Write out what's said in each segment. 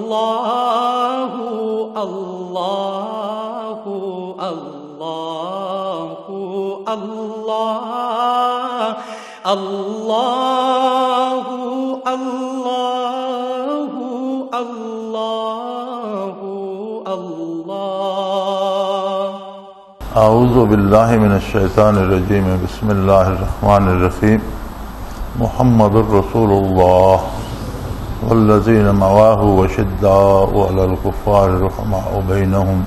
اللہ اللہ اللہ اللہ اللہ اللہ اللہ اللہ۔ اعوذ باللہ من الشیطان الرجیم، بسم اللہ الرحمن الرحیم۔ محمد الرسول اللہ والذین معاہ وشداء علی الکفار رحماء بینہم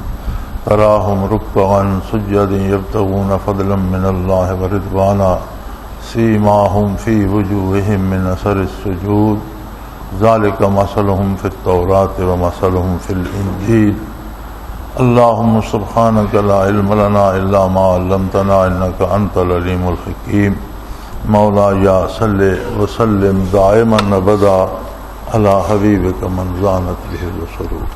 تراہم رکعا سجدا یبتغون فضلا من اللہ ورضوانا سیماہم فی وجوہہم من اثر السجود ذالک مثلہم فی التوراۃ ومثلہم فی الانجیل۔ اللہم سبحانک لا علم لنا الا ما علمتنا انک انت العلیم الحکیم۔ مولایا صلی وسلم دائما ابدا علی حبیبک من زانت بہ السرور۔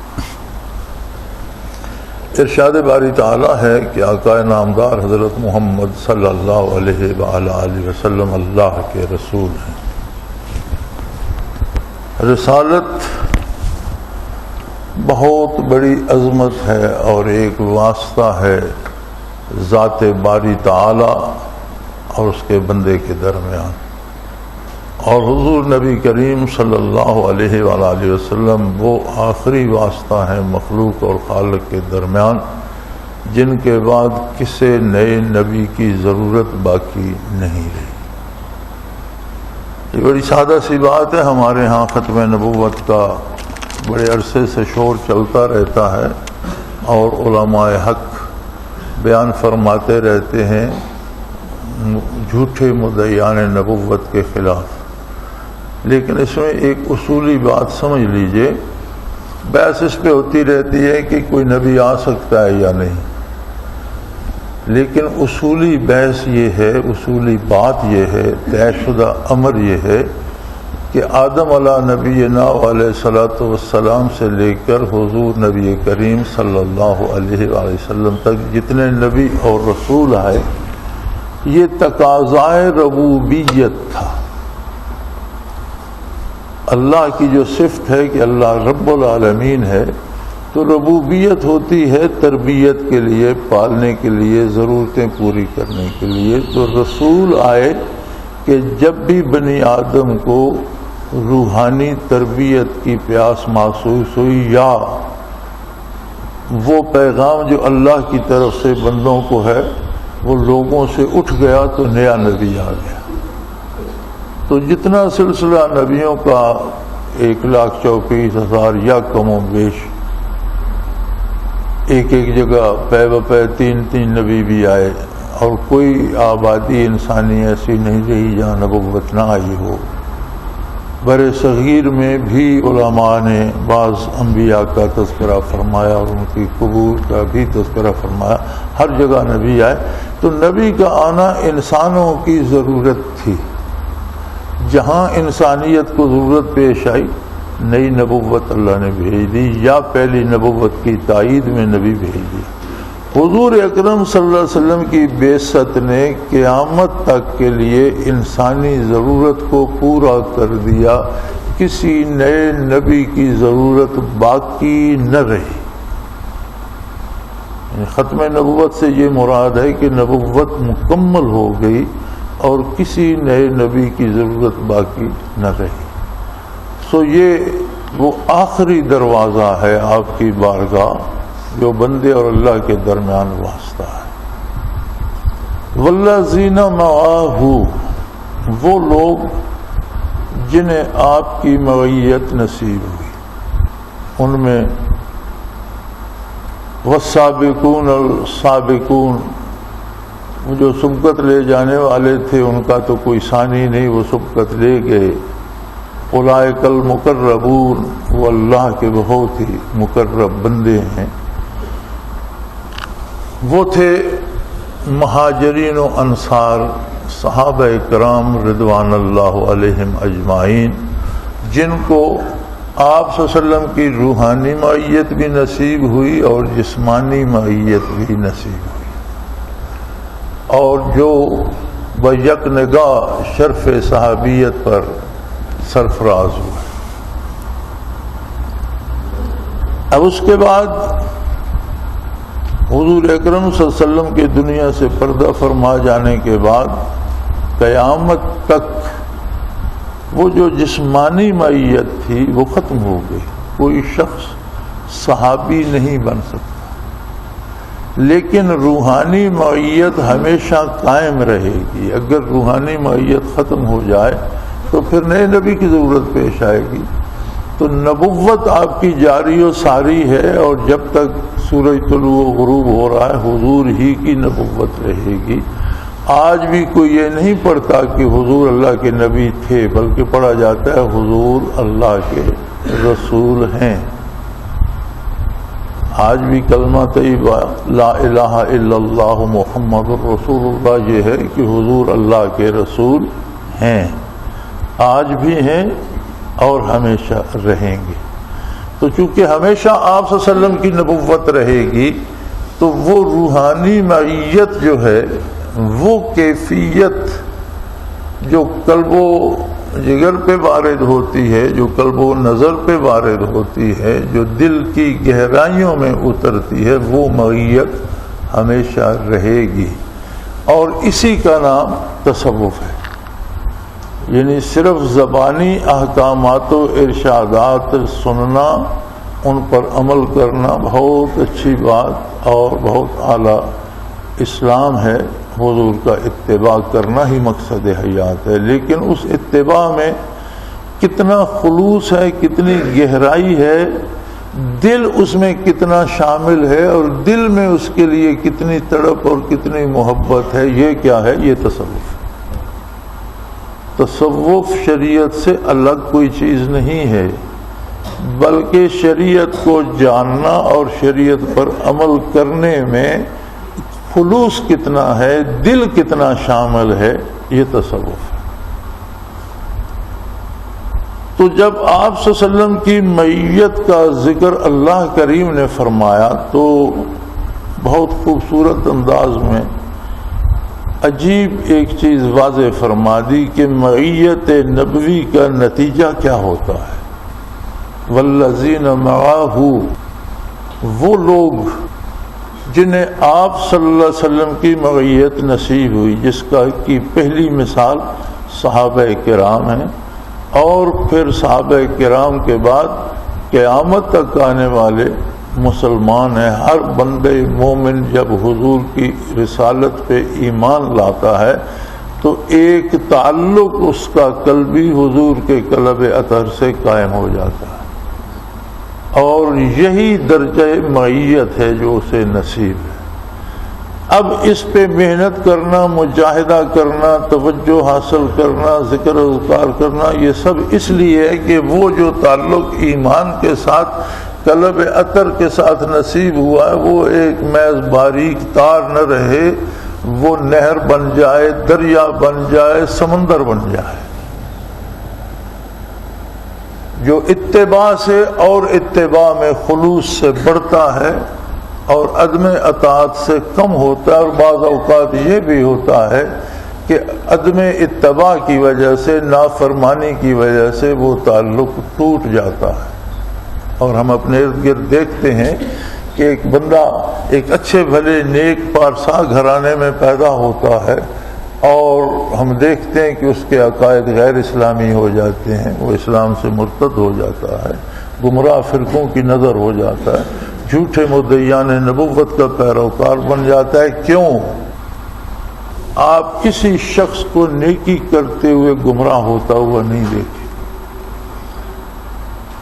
ارشاد باری تعالی ہے کہ آقا نامدار حضرت محمد صلی اللہ علیہ وآلہ وسلم اللہ کے رسول ہیں۔ رسالت بہت بڑی عظمت ہے اور ایک واسطہ ہے ذات باری تعالی اور اس کے بندے کے درمیان، اور حضور نبی کریم صلی اللہ علیہ وآلہ وسلم وہ آخری واسطہ ہیں مخلوق اور خالق کے درمیان، جن کے بعد کسی نئے نبی کی ضرورت باقی نہیں رہی۔ یہ بڑی سادہ سی بات ہے، ہمارے ہاں ختم نبوت کا بڑے عرصے سے شور چلتا رہتا ہے اور علماء حق بیان فرماتے رہتے ہیں جھوٹے مدعیان نبوت کے خلاف، لیکن اس میں ایک اصولی بات سمجھ لیجئے، بحث اس پہ ہوتی رہتی ہے کہ کوئی نبی آ سکتا ہے یا نہیں، لیکن اصولی بحث یہ ہے، اصولی بات یہ ہے، طے شدہ امر یہ ہے کہ آدم علیہ نبینا علیہ الصلوۃ والسلام سے لے کر حضور نبی کریم صلی اللہ علیہ وآلہ وسلم تک جتنے نبی اور رسول آئے، یہ تقاضائے ربوبیت تھا۔ اللہ کی جو صفت ہے کہ اللہ رب العالمین ہے، تو ربوبیت ہوتی ہے تربیت کے لیے، پالنے کے لیے، ضرورتیں پوری کرنے کے لیے۔ تو رسول آئے کہ جب بھی بنی آدم کو روحانی تربیت کی پیاس محسوس ہوئی یا وہ پیغام جو اللہ کی طرف سے بندوں کو ہے وہ لوگوں سے اٹھ گیا، تو نیا نبی آ گیا۔ تو جتنا سلسلہ نبیوں کا 1,34,000 یا کم و بیش، ایک جگہ پے بپے 3 نبی بھی آئے، اور کوئی آبادی انسانی ایسی نہیں رہی جہاں نبوت نہ آئی ہو۔ بر صغیر میں بھی علماء نے بعض انبیاء کا تذکرہ فرمایا اور ان کی قبور کا بھی تذکرہ فرمایا، ہر جگہ نبی آئے۔ تو نبی کا آنا انسانوں کی ضرورت تھی، جہاں انسانیت کو ضرورت پیش آئی نئی نبوت اللہ نے بھیج دی، یا پہلی نبوت کی تائید میں نبی بھیج دی۔ حضور اکرم صلی اللہ علیہ وسلم کی بعثت نے قیامت تک کے لیے انسانی ضرورت کو پورا کر دیا، کسی نئے نبی کی ضرورت باقی نہ رہی۔ ختم نبوت سے یہ مراد ہے کہ نبوت مکمل ہو گئی اور کسی نئے نبی کی ضرورت باقی نہ رہی۔ سو یہ وہ آخری دروازہ ہے آپ کی بارگاہ جو بندے اور اللہ کے درمیان واسطہ ہے۔ والذین معاہ، وہ لوگ جنہیں آپ کی معیت نصیب ہوئی، ان میں والسابقون السابقون، جو سبقت لے جانے والے تھے ان کا تو کوئی ثانی نہیں، وہ سبقت لے گئے۔ اولئک المقربون، وہ اللہ کے بہت ہی مقرب بندے ہیں۔ وہ تھے مہاجرین و انصار، صحابہ کرام رضوان اللہ علیہم اجمعین، جن کو آپ صلی اللہ علیہ وسلم کی روحانی معیت بھی نصیب ہوئی اور جسمانی معیت بھی نصیب ہوئی، اور جو بیک نگاہ شرف صحابیت پر سرفراز ہوئے۔ اب اس کے بعد حضور اکرم صلی اللہ علیہ وسلم کے دنیا سے پردہ فرما جانے کے بعد قیامت تک وہ جو جسمانی معیت تھی وہ ختم ہو گئی. کوئی شخص صحابی نہیں بن سکتا، لیکن روحانی معیت ہمیشہ قائم رہے گی. اگر روحانی معیت ختم ہو جائے تو پھر نئے نبی کی ضرورت پیش آئے گی. تو نبوت آپ کی جاری و ساری ہے، اور جب تک سورج طلوع و غروب ہو رہا ہے حضور ہی کی نبوت رہے گی. آج بھی کوئی یہ نہیں پڑھتا کہ حضور اللہ کے نبی تھے، بلکہ پڑھا جاتا ہے حضور اللہ کے رسول ہیں. آج بھی کلمہ طیبہ لا الہ الا اللہ محمد الرسول اللہ یہ ہے کہ حضور اللہ کے رسول ہیں، آج بھی ہیں اور ہمیشہ رہیں گے. تو چونکہ ہمیشہ آپ صلی اللہ علیہ وسلم کی نبوت رہے گی تو وہ روحانی معیت جو ہے، وہ کیفیت جو قلب و جگر پہ وارد ہوتی ہے، جو قلب و نظر پہ وارد ہوتی ہے، جو دل کی گہرائیوں میں اترتی ہے، وہ معیت ہمیشہ رہے گی. اور اسی کا نام تصوف ہے. یعنی صرف زبانی احکامات و ارشادات سننا، ان پر عمل کرنا بہت اچھی بات اور بہت اعلیٰ اسلام ہے. حضور کا اتباع کرنا ہی مقصد حیات ہے، لیکن اس اتباع میں کتنا خلوص ہے، کتنی گہرائی ہے، دل اس میں کتنا شامل ہے، اور دل میں اس کے لیے کتنی تڑپ اور کتنی محبت ہے، یہ کیا ہے؟ یہ تصوف. تصوف شریعت سے الگ کوئی چیز نہیں ہے، بلکہ شریعت کو جاننا اور شریعت پر عمل کرنے میں خلوص کتنا ہے، دل کتنا شامل ہے، یہ تصوف ہے. تو جب آپ صلی اللہ علیہ وسلم کی معیت کا ذکر اللہ کریم نے فرمایا تو بہت خوبصورت انداز میں عجیب ایک چیز واضح فرما دی کہ معیت نبوی کا نتیجہ کیا ہوتا ہے. والذین معاہ، وہ لوگ جنہیں آپ صلی اللہ علیہ وسلم کی معیت نصیب ہوئی، جس کا کی پہلی مثال صحابہ کرام ہیں، اور پھر صحابہ کرام کے بعد قیامت تک آنے والے مسلمان ہیں. ہر بندے مومن جب حضور کی رسالت پہ ایمان لاتا ہے تو ایک تعلق اس کا قلبی حضور کے قلب اطہر سے قائم ہو جاتا ہے، اور یہی درجہ معیت ہے جو اسے نصیب ہے. اب اس پہ محنت کرنا، مجاہدہ کرنا، توجہ حاصل کرنا، ذکر و اذکار کرنا، یہ سب اس لیے ہے کہ وہ جو تعلق ایمان کے ساتھ قلب اطہر کے ساتھ نصیب ہوا ہے وہ ایک محض باریک تار نہ رہے، وہ نہر بن جائے، دریا بن جائے، سمندر بن جائے. جو اتباع سے اور اتباع میں خلوص سے بڑھتا ہے اور عدم اطاعت سے کم ہوتا ہے، اور بعض اوقات یہ بھی ہوتا ہے کہ عدم اتباع کی وجہ سے، نافرمانی کی وجہ سے وہ تعلق ٹوٹ جاتا ہے. اور ہم اپنے ارد گرد دیکھتے ہیں کہ ایک بندہ ایک اچھے بھلے نیک پارسا گھرانے میں پیدا ہوتا ہے، اور ہم دیکھتے ہیں کہ اس کے عقائد غیر اسلامی ہو جاتے ہیں، وہ اسلام سے مرتد ہو جاتا ہے، گمراہ فرقوں کی نظر ہو جاتا ہے، جھوٹے مدعیان نبوت کا پیروکار بن جاتا ہے. کیوں؟ آپ کسی شخص کو نیکی کرتے ہوئے گمراہ ہوتا ہوا نہیں دیکھے،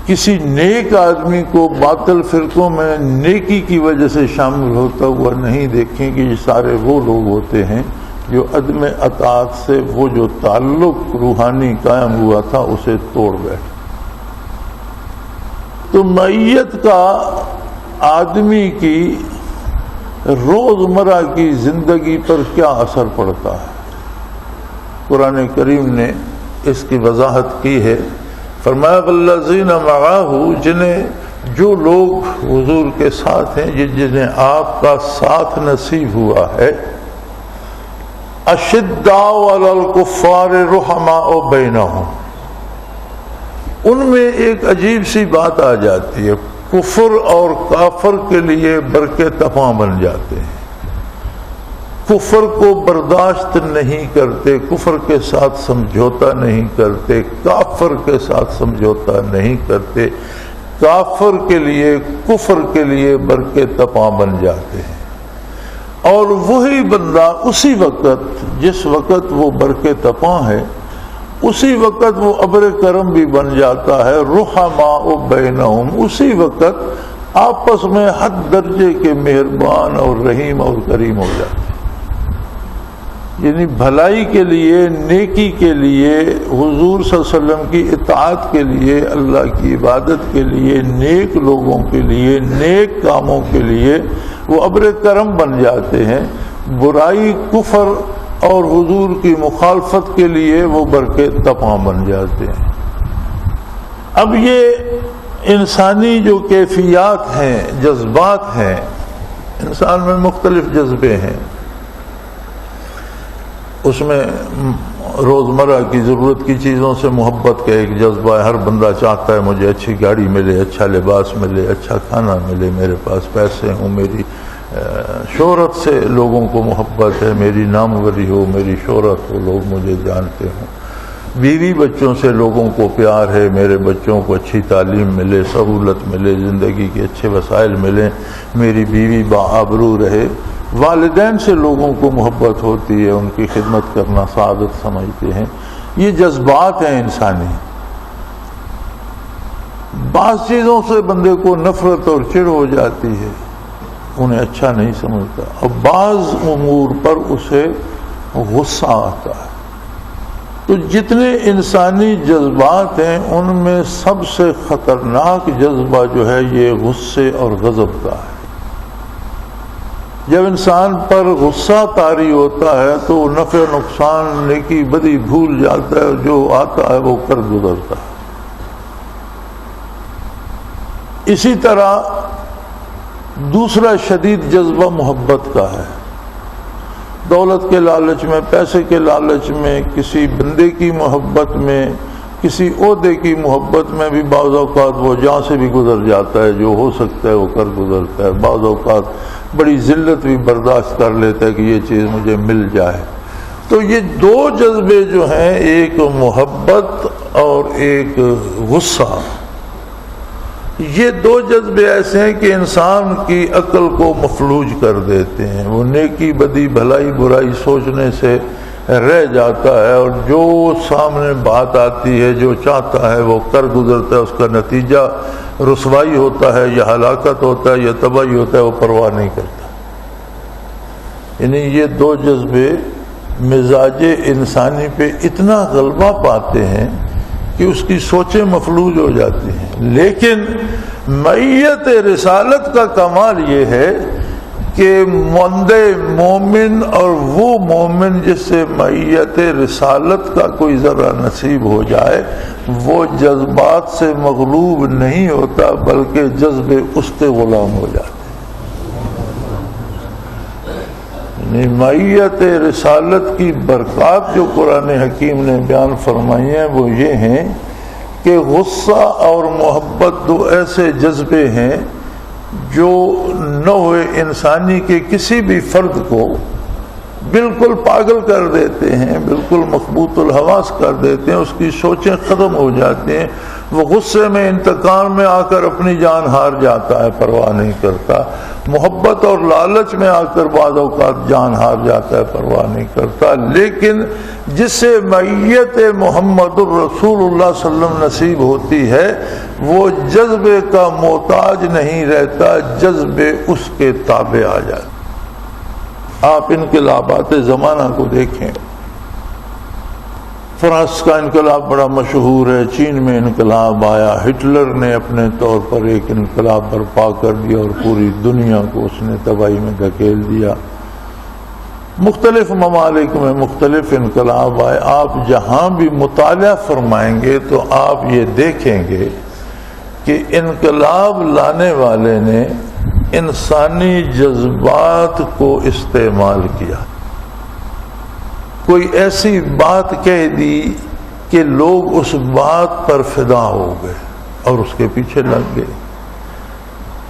کسی نیک آدمی کو باطل فرقوں میں نیکی کی وجہ سے شامل ہوتا ہوا نہیں دیکھیں. کہ یہ سارے وہ لوگ ہوتے ہیں جو عدم اطاعت سے وہ جو تعلق روحانی قائم ہوا تھا اسے توڑ بیٹھے. تو معیت کا آدمی کی روزمرہ کی زندگی پر کیا اثر پڑتا ہے؟ قرآن کریم نے اس کی وضاحت کی ہے. فرمایا والذین معاہ، جنہیں جو لوگ حضور کے ساتھ ہیں، جنہیں آپ کا ساتھ نصیب ہوا ہے، اشداء علی الکفار رحماء بینہم، ان میں ایک عجیب سی بات آ جاتی ہے. کفر اور کافر کے لیے برقع تپاں بن جاتے ہیں، کفر کو برداشت نہیں کرتے، کفر کے ساتھ سمجھوتا نہیں کرتے، کافر کے ساتھ سمجھوتا نہیں کرتے، کافر کے لیے کفر کے لیے برقع تپاں بن جاتے ہیں۔ اور وہی بندہ اسی وقت جس وقت وہ برقع تپاں ہے اسی وقت وہ ابر کرم بھی بن جاتا ہے، رحماء بینہم، اسی وقت آپس میں حد درجے کے مہربان اور رحیم اور کریم ہو جاتے ہیں۔ یعنی بھلائی کے لیے، نیکی کے لیے، حضور صلی اللہ علیہ وسلم کی اطاعت کے لیے، اللہ کی عبادت کے لیے، نیک لوگوں کے لیے، نیک کاموں کے لیے وہ ابر کرم بن جاتے ہیں، برائی، کفر اور حضور کی مخالفت کے لیے وہ برقع تپاں بن جاتے ہیں۔ اب یہ انسانی جو کیفیات ہیں، جذبات ہیں، انسان میں مختلف جذبے ہیں، اس میں روزمرہ کی ضرورت کی چیزوں سے محبت کا ایک جذبہ ہے، ہر بندہ چاہتا ہے مجھے اچھی گاڑی ملے، اچھا لباس ملے، اچھا کھانا ملے، میرے پاس پیسے ہوں، میری شہرت سے لوگوں کو محبت ہے، میری ناموری ہو، میری شہرت ہو، لوگ مجھے جانتے ہوں، بیوی بچوں سے لوگوں کو پیار ہے، میرے بچوں کو اچھی تعلیم ملے، سہولت ملے، زندگی کے اچھے وسائل ملیں، میری بیوی باآبرو رہے، والدین سے لوگوں کو محبت ہوتی ہے، ان کی خدمت کرنا سعادت سمجھتے ہیں۔ یہ جذبات ہیں انسانی۔ بعض چیزوں سے بندے کو نفرت اور چڑ ہو جاتی ہے، انہیں اچھا نہیں سمجھتا، اور بعض امور پر اسے غصہ آتا ہے۔ تو جتنے انسانی جذبات ہیں ان میں سب سے خطرناک جذبہ جو ہے یہ غصے اور غضب کا ہے۔ جب انسان پر غصہ طاری ہوتا ہے تو وہ نفع و نقصان، نیکی بدی بھول جاتا ہے، اور جو آتا ہے وہ کر گزرتا ہے۔ اسی طرح دوسرا شدید جذبہ محبت کا ہے۔ دولت کے لالچ میں، پیسے کے لالچ میں، کسی بندے کی محبت میں، کسی عہدے کی محبت میں بھی بعض اوقات وہ جہاں سے بھی گزر جاتا ہے، جو ہو سکتا ہے وہ کر گزرتا ہے۔ بعض اوقات بڑی ذلت بھی برداشت کر لیتا ہے کہ یہ چیز مجھے مل جائے۔ تو یہ دو جذبے جو ہیں، ایک محبت اور ایک غصہ، یہ دو جذبے ایسے ہیں کہ انسان کی عقل کو مفلوج کر دیتے ہیں۔ وہ نیکی بدی بھلائی برائی سوچنے سے رہ جاتا ہے، اور جو سامنے بات آتی ہے، جو چاہتا ہے وہ کر گزرتا ہے، اس کا نتیجہ رسوائی ہوتا ہے یا ہلاکت ہوتا ہے یا تباہی ہوتا ہے، وہ پرواہ نہیں کرتا۔ یعنی یہ دو جذبے مزاج انسانی پہ اتنا غلبہ پاتے ہیں کہ اس کی سوچیں مفلوج ہو جاتی ہیں۔ لیکن معیت رسالت کا کمال یہ ہے کہ مندے مومن اور وہ مومن جس سے معیت رسالت کا کوئی ذرہ نصیب ہو جائے، وہ جذبات سے مغلوب نہیں ہوتا، بلکہ جذبے اس کے غلام ہو جاتے ہیں۔ معیت رسالت کی برکات جو قرآن حکیم نے بیان فرمائی ہیں وہ یہ ہیں کہ غصہ اور محبت دو ایسے جذبے ہیں جو نوع انسانی کے کسی بھی فرد کو بالکل پاگل کر دیتے ہیں، بالکل مخبوط الحواس کر دیتے ہیں، اس کی سوچیں ختم ہو جاتی ہیں۔ وہ غصے میں، انتقام میں آ کر اپنی جان ہار جاتا ہے، پرواہ نہیں کرتا۔ محبت اور لالچ میں آ کر بعض اوقات جان ہار جاتا ہے، پرواہ نہیں کرتا۔ لیکن جس سے معیت محمد الرسول اللہ صلی اللہ علیہ وسلم نصیب ہوتی ہے، وہ جذبے کا محتاج نہیں رہتا، جذبے اس کے تابع آ جاتے۔ آپ انقلابات زمانہ کو دیکھیں، فرانس کا انقلاب بڑا مشہور ہے، چین میں انقلاب آیا، ہٹلر نے اپنے طور پر ایک انقلاب برپا کر دیا اور پوری دنیا کو اس نے تباہی میں دھکیل دیا۔ مختلف ممالک میں مختلف انقلاب آئے۔ آپ جہاں بھی مطالعہ فرمائیں گے تو آپ یہ دیکھیں گے کہ انقلاب لانے والے نے انسانی جذبات کو استعمال کیا۔ کوئی ایسی بات کہہ دی کہ لوگ اس بات پر فدا ہو گئے اور اس کے پیچھے لگ گئے۔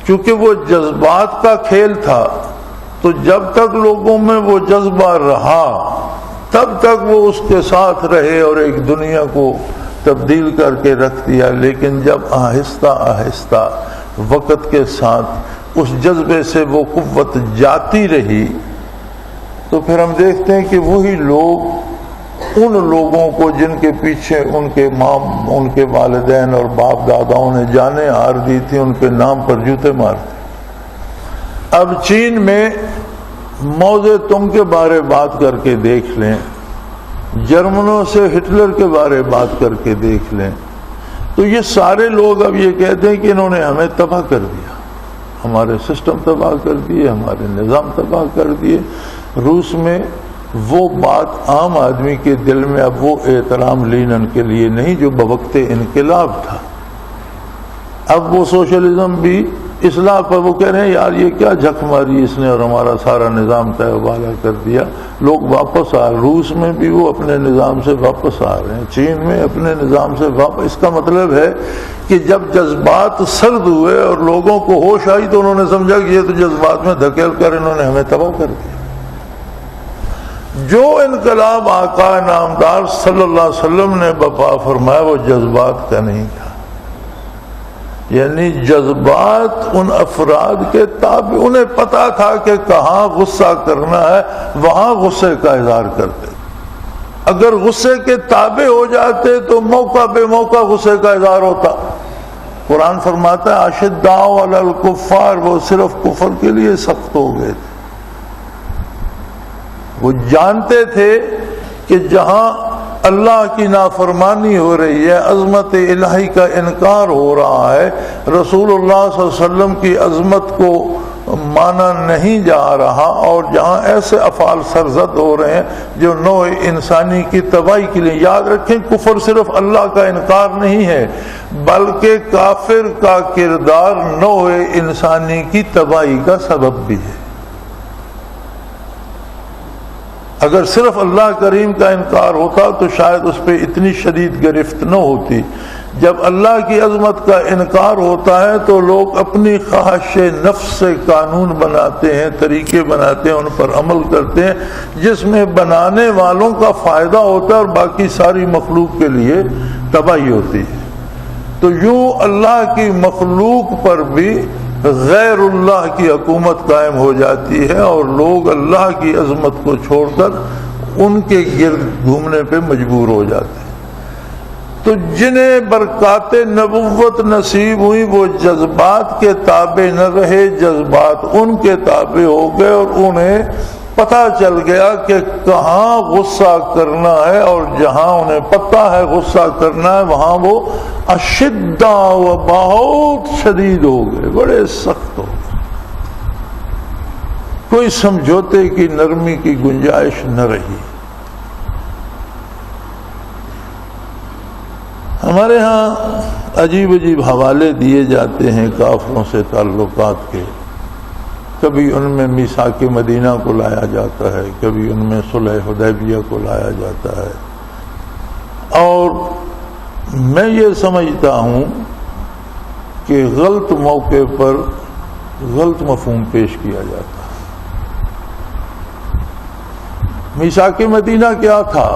چونکہ وہ جذبات کا کھیل تھا، تو جب تک لوگوں میں وہ جذبہ رہا تب تک وہ اس کے ساتھ رہے اور ایک دنیا کو تبدیل کر کے رکھ دیا. لیکن جب آہستہ آہستہ وقت کے ساتھ اس جذبے سے وہ قوت جاتی رہی، تو پھر ہم دیکھتے ہیں کہ وہی لوگ ان لوگوں کو جن کے پیچھے ان کے والدین اور باپ داداؤں نے جانیں ہار دی تھی، ان کے نام پر جوتے مارتے. اب چین میں موزے تم کے بارے بات کر کے دیکھ لیں، جرمنوں سے ہٹلر کے بارے بات کر کے دیکھ لیں، تو یہ سارے لوگ اب یہ کہتے ہیں کہ انہوں نے ہمیں تباہ کر دیا، ہمارے سسٹم تباہ کر دیے، ہمارے نظام تباہ کر دیے. روس میں وہ بات عام آدمی کے دل میں اب وہ احترام لینن کے لیے نہیں جو بوقت انقلاب تھا. اب وہ سوشلزم بھی اصلاح پر وہ کہہ رہے ہیں یار یہ کیا جھک ماری اس نے اور ہمارا سارا نظام طے والا کر دیا. لوگ واپس آ، روس میں بھی وہ اپنے نظام سے واپس آ رہے ہیں، چین میں اپنے نظام سے واپس. اس کا مطلب ہے کہ جب جذبات سرد ہوئے اور لوگوں کو ہوش آئی تو انہوں نے سمجھا کہ یہ تو جذبات میں دھکیل کر انہوں نے ہمیں تباہ کر دیا. جو انقلاب آقا نامدار صلی اللہ علیہ وسلم نے برپا فرمایا وہ جذبات کا نہیں تھا. یعنی جذبات ان افراد کے تابع، انہیں پتا تھا کہ کہاں غصہ کرنا ہے وہاں غصے کا اظہار کرتے. اگر غصے کے تابع ہو جاتے تو موقع بے موقع غصے کا اظہار ہوتا. قرآن فرماتا ہے اشداء علی الکفار، وہ صرف کفر کے لیے سخت ہو گئے تھے. وہ جانتے تھے کہ جہاں اللہ کی نافرمانی ہو رہی ہے، عظمت الہی کا انکار ہو رہا ہے، رسول اللہ صلی اللہ علیہ وسلم کی عظمت کو مانا نہیں جا رہا، اور جہاں ایسے افعال سرزد ہو رہے ہیں جو نوع انسانی کی تباہی کے لیے. یاد رکھیں کفر صرف اللہ کا انکار نہیں ہے بلکہ کافر کا کردار نوع انسانی کی تباہی کا سبب بھی ہے. اگر صرف اللہ کریم کا انکار ہوتا تو شاید اس پہ اتنی شدید گرفت نہ ہوتی. جب اللہ کی عظمت کا انکار ہوتا ہے تو لوگ اپنی خواہش نفس سے قانون بناتے ہیں، طریقے بناتے ہیں، ان پر عمل کرتے ہیں جس میں بنانے والوں کا فائدہ ہوتا ہے اور باقی ساری مخلوق کے لیے تباہی ہوتی ہے. تو یوں اللہ کی مخلوق پر بھی غیر اللہ کی حکومت قائم ہو جاتی ہے اور لوگ اللہ کی عظمت کو چھوڑ کر ان کے گرد گھومنے پہ مجبور ہو جاتے ہیں. تو جنہیں برکات نبوت نصیب ہوئی وہ جذبات کے تابع نہ رہے، جذبات ان کے تابع ہو گئے اور انہیں پتہ چل گیا کہ کہاں غصہ کرنا ہے، اور جہاں انہیں پتہ ہے غصہ کرنا ہے وہاں وہ اشداء و بہت شدید ہو گئے، بڑے سخت ہو گئے. کوئی سمجھوتے کی نرمی کی گنجائش نہ رہی. ہمارے ہاں عجیب عجیب حوالے دیے جاتے ہیں کافروں سے تعلقات کے. کبھی ان میں میثاق مدینہ کو لایا جاتا ہے، کبھی ان میں صلح حدیبیہ کو لایا جاتا ہے، اور میں یہ سمجھتا ہوں کہ غلط موقع پر غلط مفہوم پیش کیا جاتا ہے. میثاق مدینہ کیا تھا؟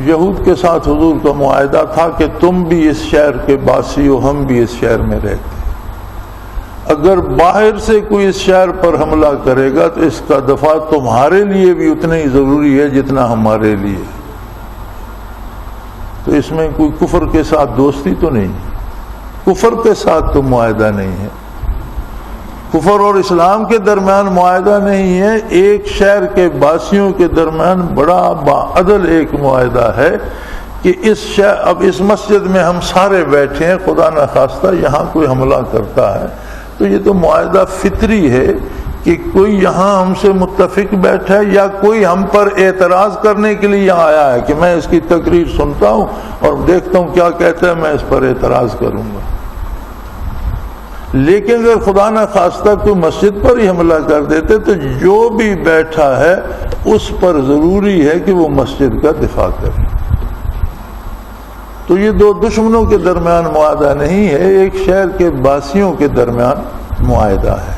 یہود کے ساتھ حضور کا معاہدہ تھا کہ تم بھی اس شہر کے باسی ہو، ہم بھی اس شہر میں رہتے. اگر باہر سے کوئی اس شہر پر حملہ کرے گا تو اس کا دفاع تمہارے لیے بھی اتنا ہی ضروری ہے جتنا ہمارے لیے. تو اس میں کوئی کفر کے ساتھ دوستی تو نہیں، کفر کے ساتھ تو معاہدہ نہیں ہے، کفر اور اسلام کے درمیان معاہدہ نہیں ہے. ایک شہر کے باسیوں کے درمیان بڑا باعدل ایک معاہدہ ہے کہ اب اس مسجد میں ہم سارے بیٹھے ہیں، خدا نخواستہ یہاں کوئی حملہ کرتا ہے تو یہ تو معاہدہ فطری ہے کہ کوئی یہاں ہم سے متفق بیٹھا ہے یا کوئی ہم پر اعتراض کرنے کے لیے یہاں آیا ہے کہ میں اس کی تقریر سنتا ہوں اور دیکھتا ہوں کیا کہتا ہے، میں اس پر اعتراض کروں گا. لیکن اگر خدا نہ خواستہ کوئی مسجد پر ہی حملہ کر دیتے تو جو بھی بیٹھا ہے اس پر ضروری ہے کہ وہ مسجد کا دفاع کرے. تو یہ دو دشمنوں کے درمیان معاہدہ نہیں ہے، ایک شہر کے باسیوں کے درمیان معاہدہ ہے۔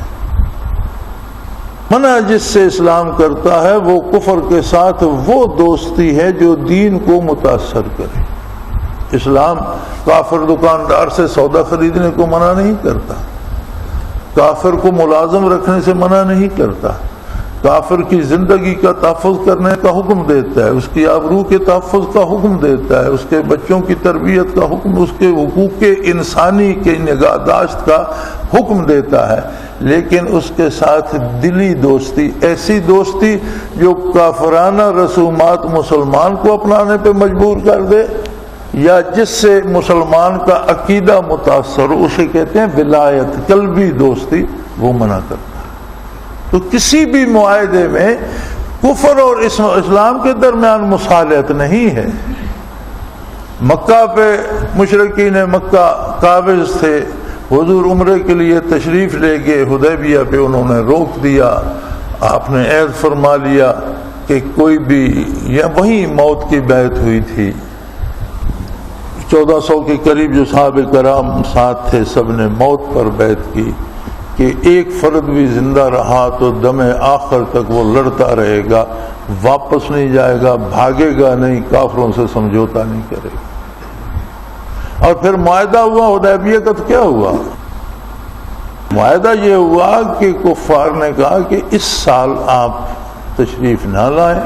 منع جس سے اسلام کرتا ہے وہ کفر کے ساتھ وہ دوستی ہے جو دین کو متاثر کرے۔ اسلام کافر دکاندار سے سودا خریدنے کو منع نہیں کرتا، کافر کو ملازم رکھنے سے منع نہیں کرتا، کافر کی زندگی کا تحفظ کرنے کا حکم دیتا ہے، اس کی آبرو کے تحفظ کا حکم دیتا ہے، اس کے بچوں کی تربیت کا حکم، اس کے حقوق انسانی کی نگہداشت کا حکم دیتا ہے، لیکن اس کے ساتھ دلی دوستی، ایسی دوستی جو کافرانہ رسومات مسلمان کو اپنانے پہ مجبور کر دے یا جس سے مسلمان کا عقیدہ متاثر ہو، اسے کہتے ہیں ولایت، قلبی دوستی، وہ منع کرتا ہے۔ تو کسی بھی معاہدے میں کفر اور اسلام کے درمیان مصالحت نہیں ہے۔ مکہ پہ مشرکین مکہ قابض تھے، حضور عمرے کے لیے تشریف لے گئے، حدیبیہ پہ انہوں نے روک دیا، آپ نے عہد فرما لیا کہ کوئی بھی، یا وہیں موت کی بیعت ہوئی تھی، 1400 کے قریب جو صحابہ کرام ساتھ تھے سب نے موت پر بیعت کی کہ ایک فرد بھی زندہ رہا تو دم آخر تک وہ لڑتا رہے گا، واپس نہیں جائے گا، بھاگے گا نہیں، کافروں سے سمجھوتا نہیں کرے گا۔ اور پھر معاہدہ ہوا حدیبیہ کا، تو کیا ہوا؟ معاہدہ یہ ہوا کہ کفار نے کہا کہ اس سال آپ تشریف نہ لائیں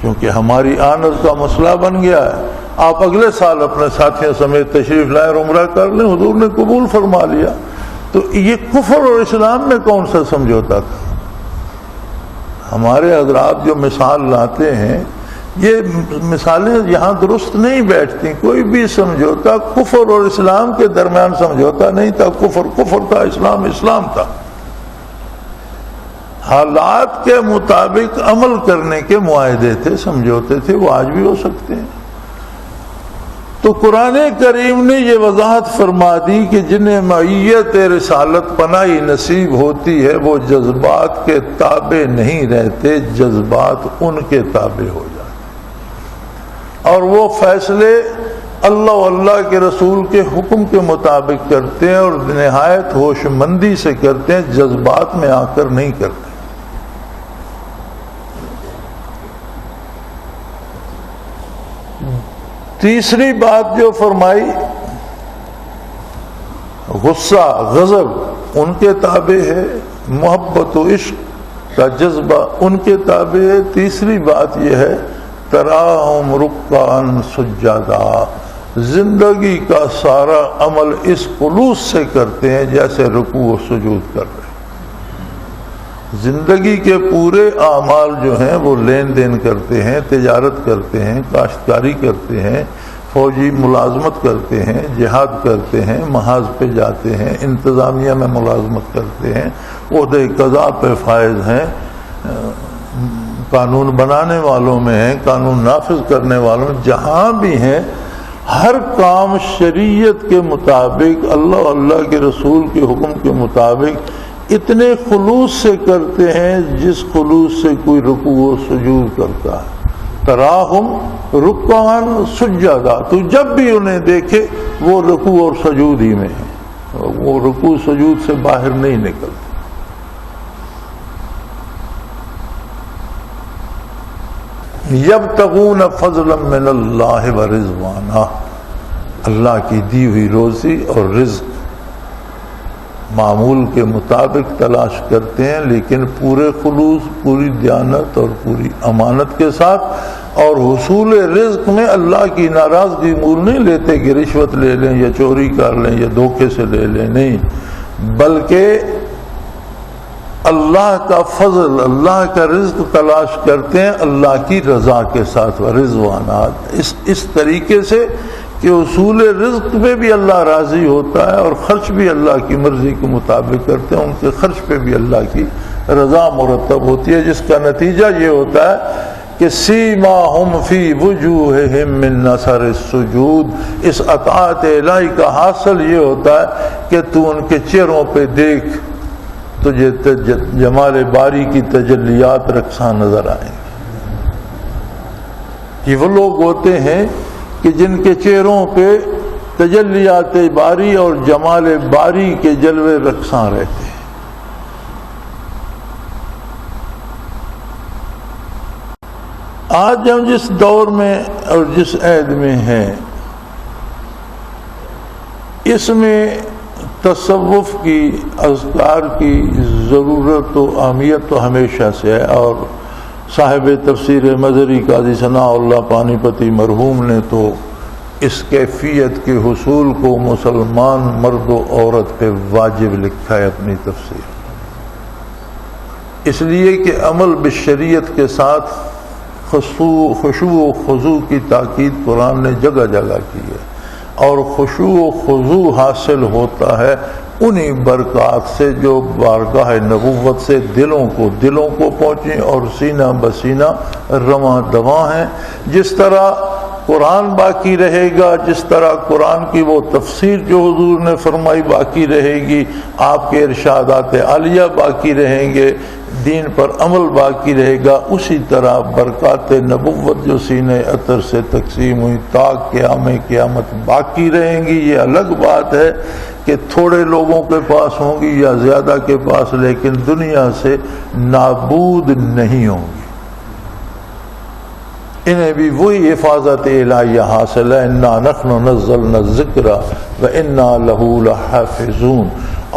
کیونکہ ہماری آنت کا مسئلہ بن گیا ہے، آپ اگلے سال اپنے ساتھیوں سمیت تشریف لائیں اور عمرہ کر لیں۔ حضور نے قبول فرما لیا۔ تو یہ کفر اور اسلام میں کون سا سمجھوتا تھا؟ ہمارے حضرات جو مثال لاتے ہیں، یہ مثالیں یہاں درست نہیں بیٹھتی۔ کوئی بھی سمجھوتا کفر اور اسلام کے درمیان سمجھوتا نہیں تھا، کفر کفر تھا، اسلام اسلام تھا۔ حالات کے مطابق عمل کرنے کے معاہدے تھے، سمجھوتے تھے، وہ آج بھی ہو سکتے ہیں۔ تو قرآن کریم نے یہ وضاحت فرما دی کہ جنہیں معیت رسالت پناہی نصیب ہوتی ہے وہ جذبات کے تابع نہیں رہتے، جذبات ان کے تابع ہو جاتے اور وہ فیصلے اللہ و اللہ کے رسول کے حکم کے مطابق کرتے ہیں اور نہایت ہوش مندی سے کرتے ہیں، جذبات میں آ کر نہیں کرتے۔ تیسری بات جو فرمائی، غصہ غضب ان کے تابع ہے، محبت و عشق کا جذبہ ان کے تابع ہے۔ تیسری بات یہ ہے تراہم رکعا سجدا، زندگی کا سارا عمل اس خلوص سے کرتے ہیں جیسے رکوع و سجود کر رہے ہیں۔ زندگی کے پورے اعمال جو ہیں وہ لین دین کرتے ہیں، تجارت کرتے ہیں، کاشتکاری کرتے ہیں، فوجی ملازمت کرتے ہیں، جہاد کرتے ہیں، محاذ پہ جاتے ہیں، انتظامیہ میں ملازمت کرتے ہیں، عہدے قضاء پہ فائز ہیں، قانون بنانے والوں میں ہیں، قانون نافذ کرنے والوں میں، جہاں بھی ہیں ہر کام شریعت کے مطابق، اللہ اللہ کے رسول کے حکم کے مطابق اتنے خلوص سے کرتے ہیں جس خلوص سے کوئی رکوع و سجود کرتا ہے۔ تراہم رکعا سجدا، تو جب بھی انہیں دیکھے وہ رکوع اور سجود ہی میں ہیں، وہ رکوع سجود سے باہر نہیں نکلتے۔ یبتغون فضلا من اللہ ورضوانا، اللہ کی دی ہوئی روزی اور رزق معمول کے مطابق تلاش کرتے ہیں، لیکن پورے خلوص، پوری دیانت اور پوری امانت کے ساتھ، اور حصول رزق میں اللہ کی ناراضگی مول نہیں لیتے کہ رشوت لے لیں یا چوری کر لیں یا دھوکے سے لے لیں، نہیں، بلکہ اللہ کا فضل، اللہ کا رزق تلاش کرتے ہیں اللہ کی رضا کے ساتھ، ورضوانات، اس طریقے سے کہ اصول رزق پہ بھی اللہ راضی ہوتا ہے اور خرچ بھی اللہ کی مرضی کے مطابق کرتے ہیں، ان کے خرچ پہ بھی اللہ کی رضا مرتب ہوتی ہے، جس کا نتیجہ یہ ہوتا ہے کہ سیماہم فی وجوہہم من اثر السجود، اس اطاعت الہی کا حاصل یہ ہوتا ہے کہ تو ان کے چہروں پہ دیکھ، تجھے جمال باری کی تجلیات رقصاں نظر آئیں گی۔ یہ وہ لوگ ہوتے ہیں کہ جن کے چہروں پہ تجلیات باری اور جمال باری کے جلوے رقصاں رہتے ہیں۔ آج ہم جس دور میں اور جس عہد میں ہیں، اس میں تصوف کی، اذکار کی ضرورت و اہمیت تو ہمیشہ سے ہے، اور صاحب تفسیر مظہری قاضی ثناء اللہ پانی پتی مرحوم نے تو اس کیفیت کے حصول کو مسلمان مرد و عورت پہ واجب لکھا ہے اپنی تفسیر، اس لیے کہ عمل بالشریعت کے ساتھ خشوع و خضوع کی تاکید قرآن نے جگہ جگہ کی ہے، اور خشوع و خضوع حاصل ہوتا ہے انہی برکات سے جو بارگاہ نبوت سے دلوں کو پہنچیں اور سینہ بسینہ رواں دواں ہیں۔ جس طرح قرآن باقی رہے گا، جس طرح قرآن کی وہ تفسیر جو حضور نے فرمائی باقی رہے گی، آپ کے ارشادات عالیہ باقی رہیں گے، دین پر عمل باقی رہے گا، اسی طرح برکات نبوت جو سینہ اطہر سے تقسیم ہوئی تا قیامت باقی رہیں گی۔ یہ الگ بات ہے کہ تھوڑے لوگوں کے پاس ہوں گی یا زیادہ کے پاس، لیکن دنیا سے نابود نہیں ہوں گی، انہیں بھی وہی حفاظت الہیہ حاصل ہے، انا نحن نزلنا الذکر وانا لہ لحافظون۔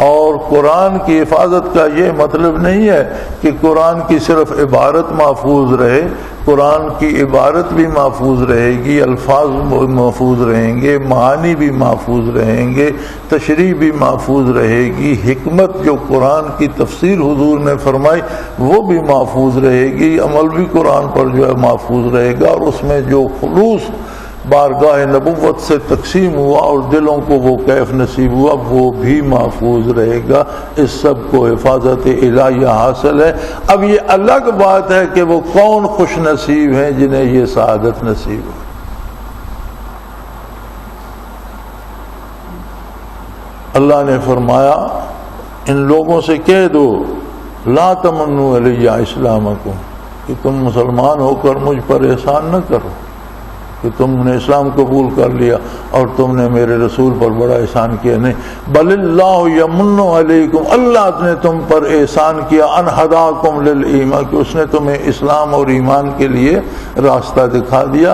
اور قرآن کی حفاظت کا یہ مطلب نہیں ہے کہ قرآن کی صرف عبارت محفوظ رہے، قرآن کی عبارت بھی محفوظ رہے گی، الفاظ محفوظ رہیں گے، معانی بھی محفوظ رہیں گے، تشریح بھی محفوظ رہے گی، حکمت جو قرآن کی تفسیر حضور نے فرمائی وہ بھی محفوظ رہے گی، عمل بھی قرآن پر جو ہے محفوظ رہے گا، اور اس میں جو خلوص بارگاہ نبوت سے تقسیم ہوا اور دلوں کو وہ کیف نصیب ہوا وہ بھی محفوظ رہے گا۔ اس سب کو حفاظت الہیہ حاصل ہے۔ اب یہ الگ بات ہے کہ وہ کون خوش نصیب ہیں جنہیں یہ سعادت نصیب ہو۔ اللہ نے فرمایا ان لوگوں سے کہہ دو لا تمنوا علی اسلامکم، کہ تم مسلمان ہو کر مجھ پر احسان نہ کرو کہ تم نے اسلام قبول کر لیا اور تم نے میرے رسول پر بڑا احسان کیا، نہیں، بل اللہ یمن علیکم، اللہ نے تم پر احسان کیا، ان ہداکم للایمان، کہ اس نے تمہیں اسلام اور ایمان کے لیے راستہ دکھا دیا۔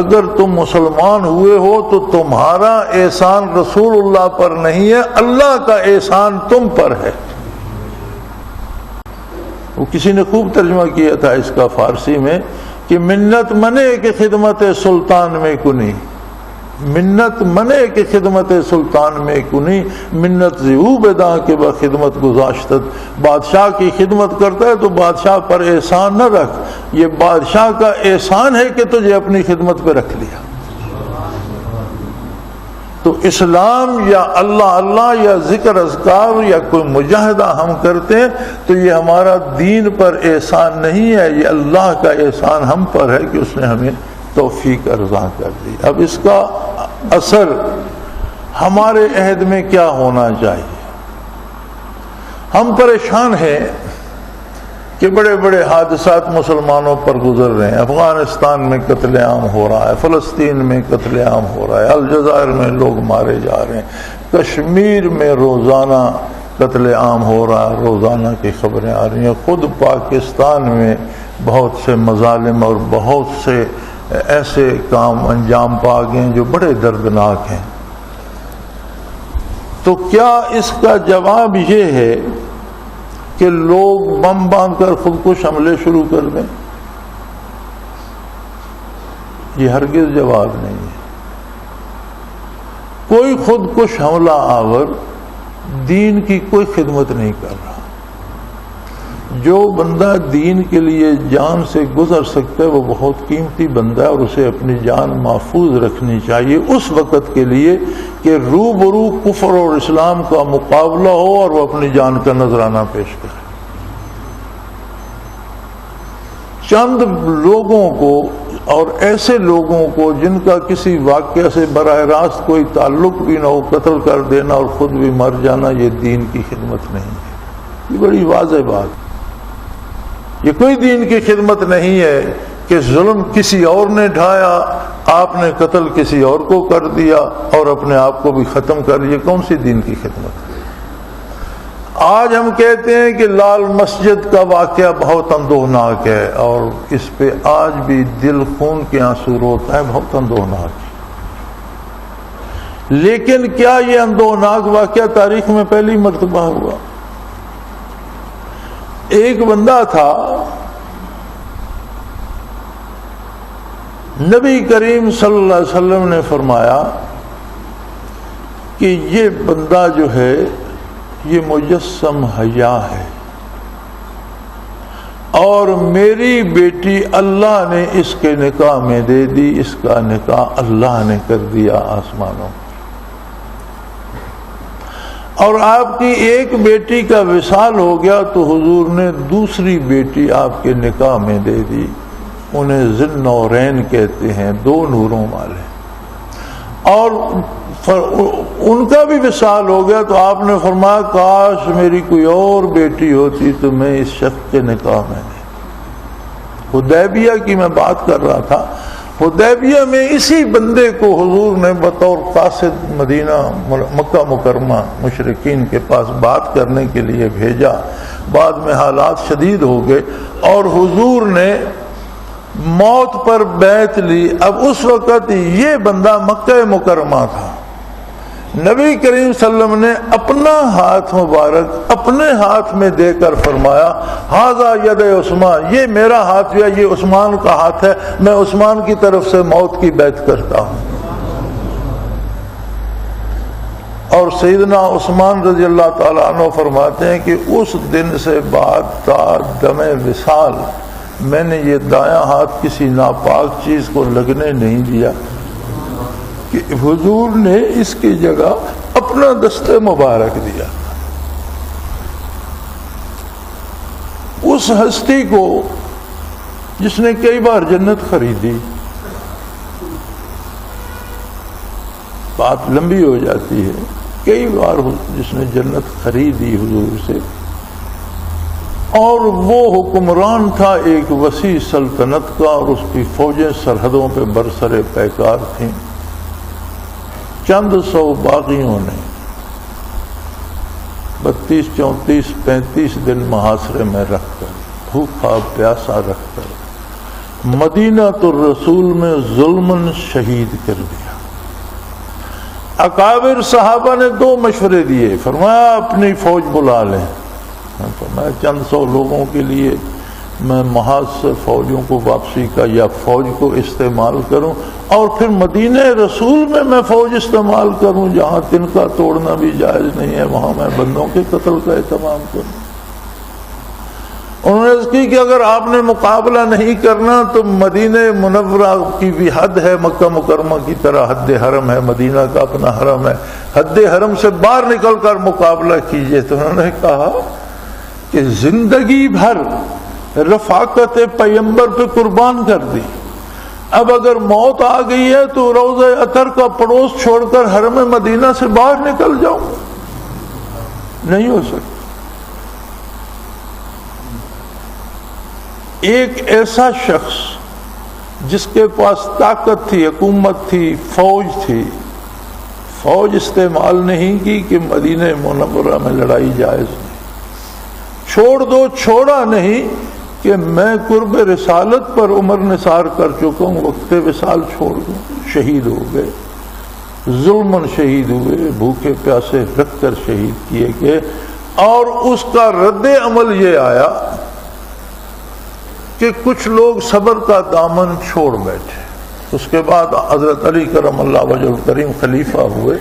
اگر تم مسلمان ہوئے ہو تو تمہارا احسان رسول اللہ پر نہیں ہے، اللہ کا احسان تم پر ہے۔ وہ کسی نے خوب ترجمہ کیا تھا اس کا فارسی میں کہ منت منے کہ خدمت سلطان میں کنی، منت منے کہ خدمت سلطان میں کنی، منت زیو بداں کے بخدمت گزاشتت، بادشاہ کی خدمت کرتا ہے تو بادشاہ پر احسان نہ رکھ، یہ بادشاہ کا احسان ہے کہ تجھے اپنی خدمت پہ رکھ لیا۔ تو اسلام یا اللہ یا ذکر اذکار یا کوئی مجاہدہ ہم کرتے ہیں تو یہ ہمارا دین پر احسان نہیں ہے، یہ اللہ کا احسان ہم پر ہے کہ اس نے ہمیں توفیق ارزاں کر دی۔ اب اس کا اثر ہمارے عہد میں کیا ہونا چاہیے؟ ہم پریشان ہیں کہ بڑے بڑے حادثات مسلمانوں پر گزر رہے ہیں، افغانستان میں قتل عام ہو رہا ہے، فلسطین میں قتل عام ہو رہا ہے، الجزائر میں لوگ مارے جا رہے ہیں، کشمیر میں روزانہ قتل عام ہو رہا ہے، روزانہ کی خبریں آ رہی ہیں، خود پاکستان میں بہت سے مظالم اور بہت سے ایسے کام انجام پا گئے ہیں جو بڑے دردناک ہیں۔ تو کیا اس کا جواب یہ ہے کہ لوگ بم باندھ کر خودکش حملے شروع کر دیں؟ یہ ہرگز جواب نہیں ہے۔ کوئی خودکش حملہ آور دین کی کوئی خدمت نہیں کر رہا۔ جو بندہ دین کے لیے جان سے گزر سکتا ہے وہ بہت قیمتی بندہ ہے، اور اسے اپنی جان محفوظ رکھنی چاہیے اس وقت کے لیے کہ روبرو کفر اور اسلام کا مقابلہ ہو اور وہ اپنی جان کا نذرانہ پیش کرے۔ چند لوگوں کو اور ایسے لوگوں کو جن کا کسی واقعہ سے براہ راست کوئی تعلق بھی نہ ہو قتل کر دینا اور خود بھی مر جانا، یہ دین کی خدمت نہیں ہے۔ یہ بڑی واضح بات ہے۔ یہ کوئی دین کی خدمت نہیں ہے کہ ظلم کسی اور نے ڈھایا، آپ نے قتل کسی اور کو کر دیا اور اپنے آپ کو بھی ختم کر، یہ کون سی دین کی خدمت ہے؟ آج ہم کہتے ہیں کہ لال مسجد کا واقعہ بہت اندوہناک ہے، اور اس پہ آج بھی دل خون کے آنسو روتا ہے، بہت اندوہناک ہے۔ لیکن کیا یہ اندوہناک واقعہ تاریخ میں پہلی مرتبہ ہوا؟ ایک بندہ تھا، نبی کریم صلی اللہ علیہ وسلم نے فرمایا کہ یہ بندہ جو ہے یہ مجسم حیا ہے، اور میری بیٹی اللہ نے اس کے نکاح میں دے دی، اس کا نکاح اللہ نے کر دیا آسمانوں، اور آپ کی ایک بیٹی کا وصال ہو گیا تو حضور نے دوسری بیٹی آپ کے نکاح میں دے دی، انہیں ذی النورین کہتے ہیں، دو نوروں والے، اور ان کا بھی وصال ہو گیا تو آپ نے فرمایا کاش میری کوئی اور بیٹی ہوتی تو میں اس شخص کے نکاح میں دے۔ حدیبیہ کی میں بات کر رہا تھا، حدیبیہ میں اسی بندے کو حضور نے بطور قاصد مدینہ مکہ مکرمہ مشرکین کے پاس بات کرنے کے لیے بھیجا، بعد میں حالات شدید ہو گئے اور حضور نے موت پر بیعت لی۔ اب اس وقت یہ بندہ مکہ مکرمہ تھا، نبی کریم صلی اللہ علیہ وسلم نے اپنا ہاتھ مبارک اپنے ہاتھ میں دے کر فرمایا ھذا ید عثمان، یہ میرا ہاتھ ہے، یہ عثمان کا ہاتھ ہے، میں عثمان کی طرف سے موت کی بیعت کرتا ہوں۔ اور سیدنا عثمان رضی اللہ تعالیٰ عنہ فرماتے ہیں کہ اس دن سے بعد تا دم وصال میں نے یہ دایاں ہاتھ کسی ناپاک چیز کو لگنے نہیں دیا، کہ حضور نے اس کی جگہ اپنا دست مبارک دیا۔ اس ہستی کو جس نے کئی بار جنت خریدی، بات لمبی ہو جاتی ہے، کئی بار جس نے جنت خریدی حضور سے، اور وہ حکمران تھا ایک وسیع سلطنت کا، اور اس کی فوجیں سرحدوں پہ برسر پیکار تھیں، چند سو باغیوں نے 32 34 35 دن محاصرے میں رکھ کر، بھوکا پیاسا رکھ کر مدینہ الرسول میں ظلماً شہید کر دیا۔ اکابر صحابہ نے 2 مشورے دیے، فرمایا اپنی فوج بلا لیں، فرمایا چند سو لوگوں کے لیے میں محاذ سے فوجوں کو واپسی کا یا فوج کو استعمال کروں، اور پھر مدینہ رسول میں فوج استعمال کروں جہاں تنکا توڑنا بھی جائز نہیں ہے، وہاں میں بندوں کے قتل کا اہتمام کروں۔ انہوں نے عرض کی کہ اگر آپ نے مقابلہ نہیں کرنا تو مدینہ منورہ کی بھی حد ہے، مکہ مکرمہ کی طرح حد حرم ہے، مدینہ کا اپنا حرم ہے، حد حرم سے باہر نکل کر مقابلہ کیجئے۔ تو انہوں نے کہا کہ زندگی بھر رفاقت پیغمبر پہ قربان کر دی، اب اگر موت آ گئی ہے تو روضہ اطہر کا پڑوس چھوڑ کر حرم مدینہ سے باہر نکل جاؤں، نہیں ہو سکتا۔ ایک ایسا شخص جس کے پاس طاقت تھی، حکومت تھی، فوج تھی، فوج استعمال نہیں کی کہ مدینہ منورہ میں لڑائی جائز نہیں، چھوڑ دو، چھوڑا نہیں کہ میں قرب رسالت پر عمر نثار کر چکا ہوں، وقت وصال چھوڑ دوں، شہید ہو گئے، ظلماً شہید ہوئے، بھوکے پیاسے رکھ کر شہید کیے گئے۔ اور اس کا رد عمل یہ آیا کہ کچھ لوگ صبر کا دامن چھوڑ بیٹھے۔ اس کے بعد حضرت علی کرم اللہ وجہ الکریم خلیفہ ہوئے،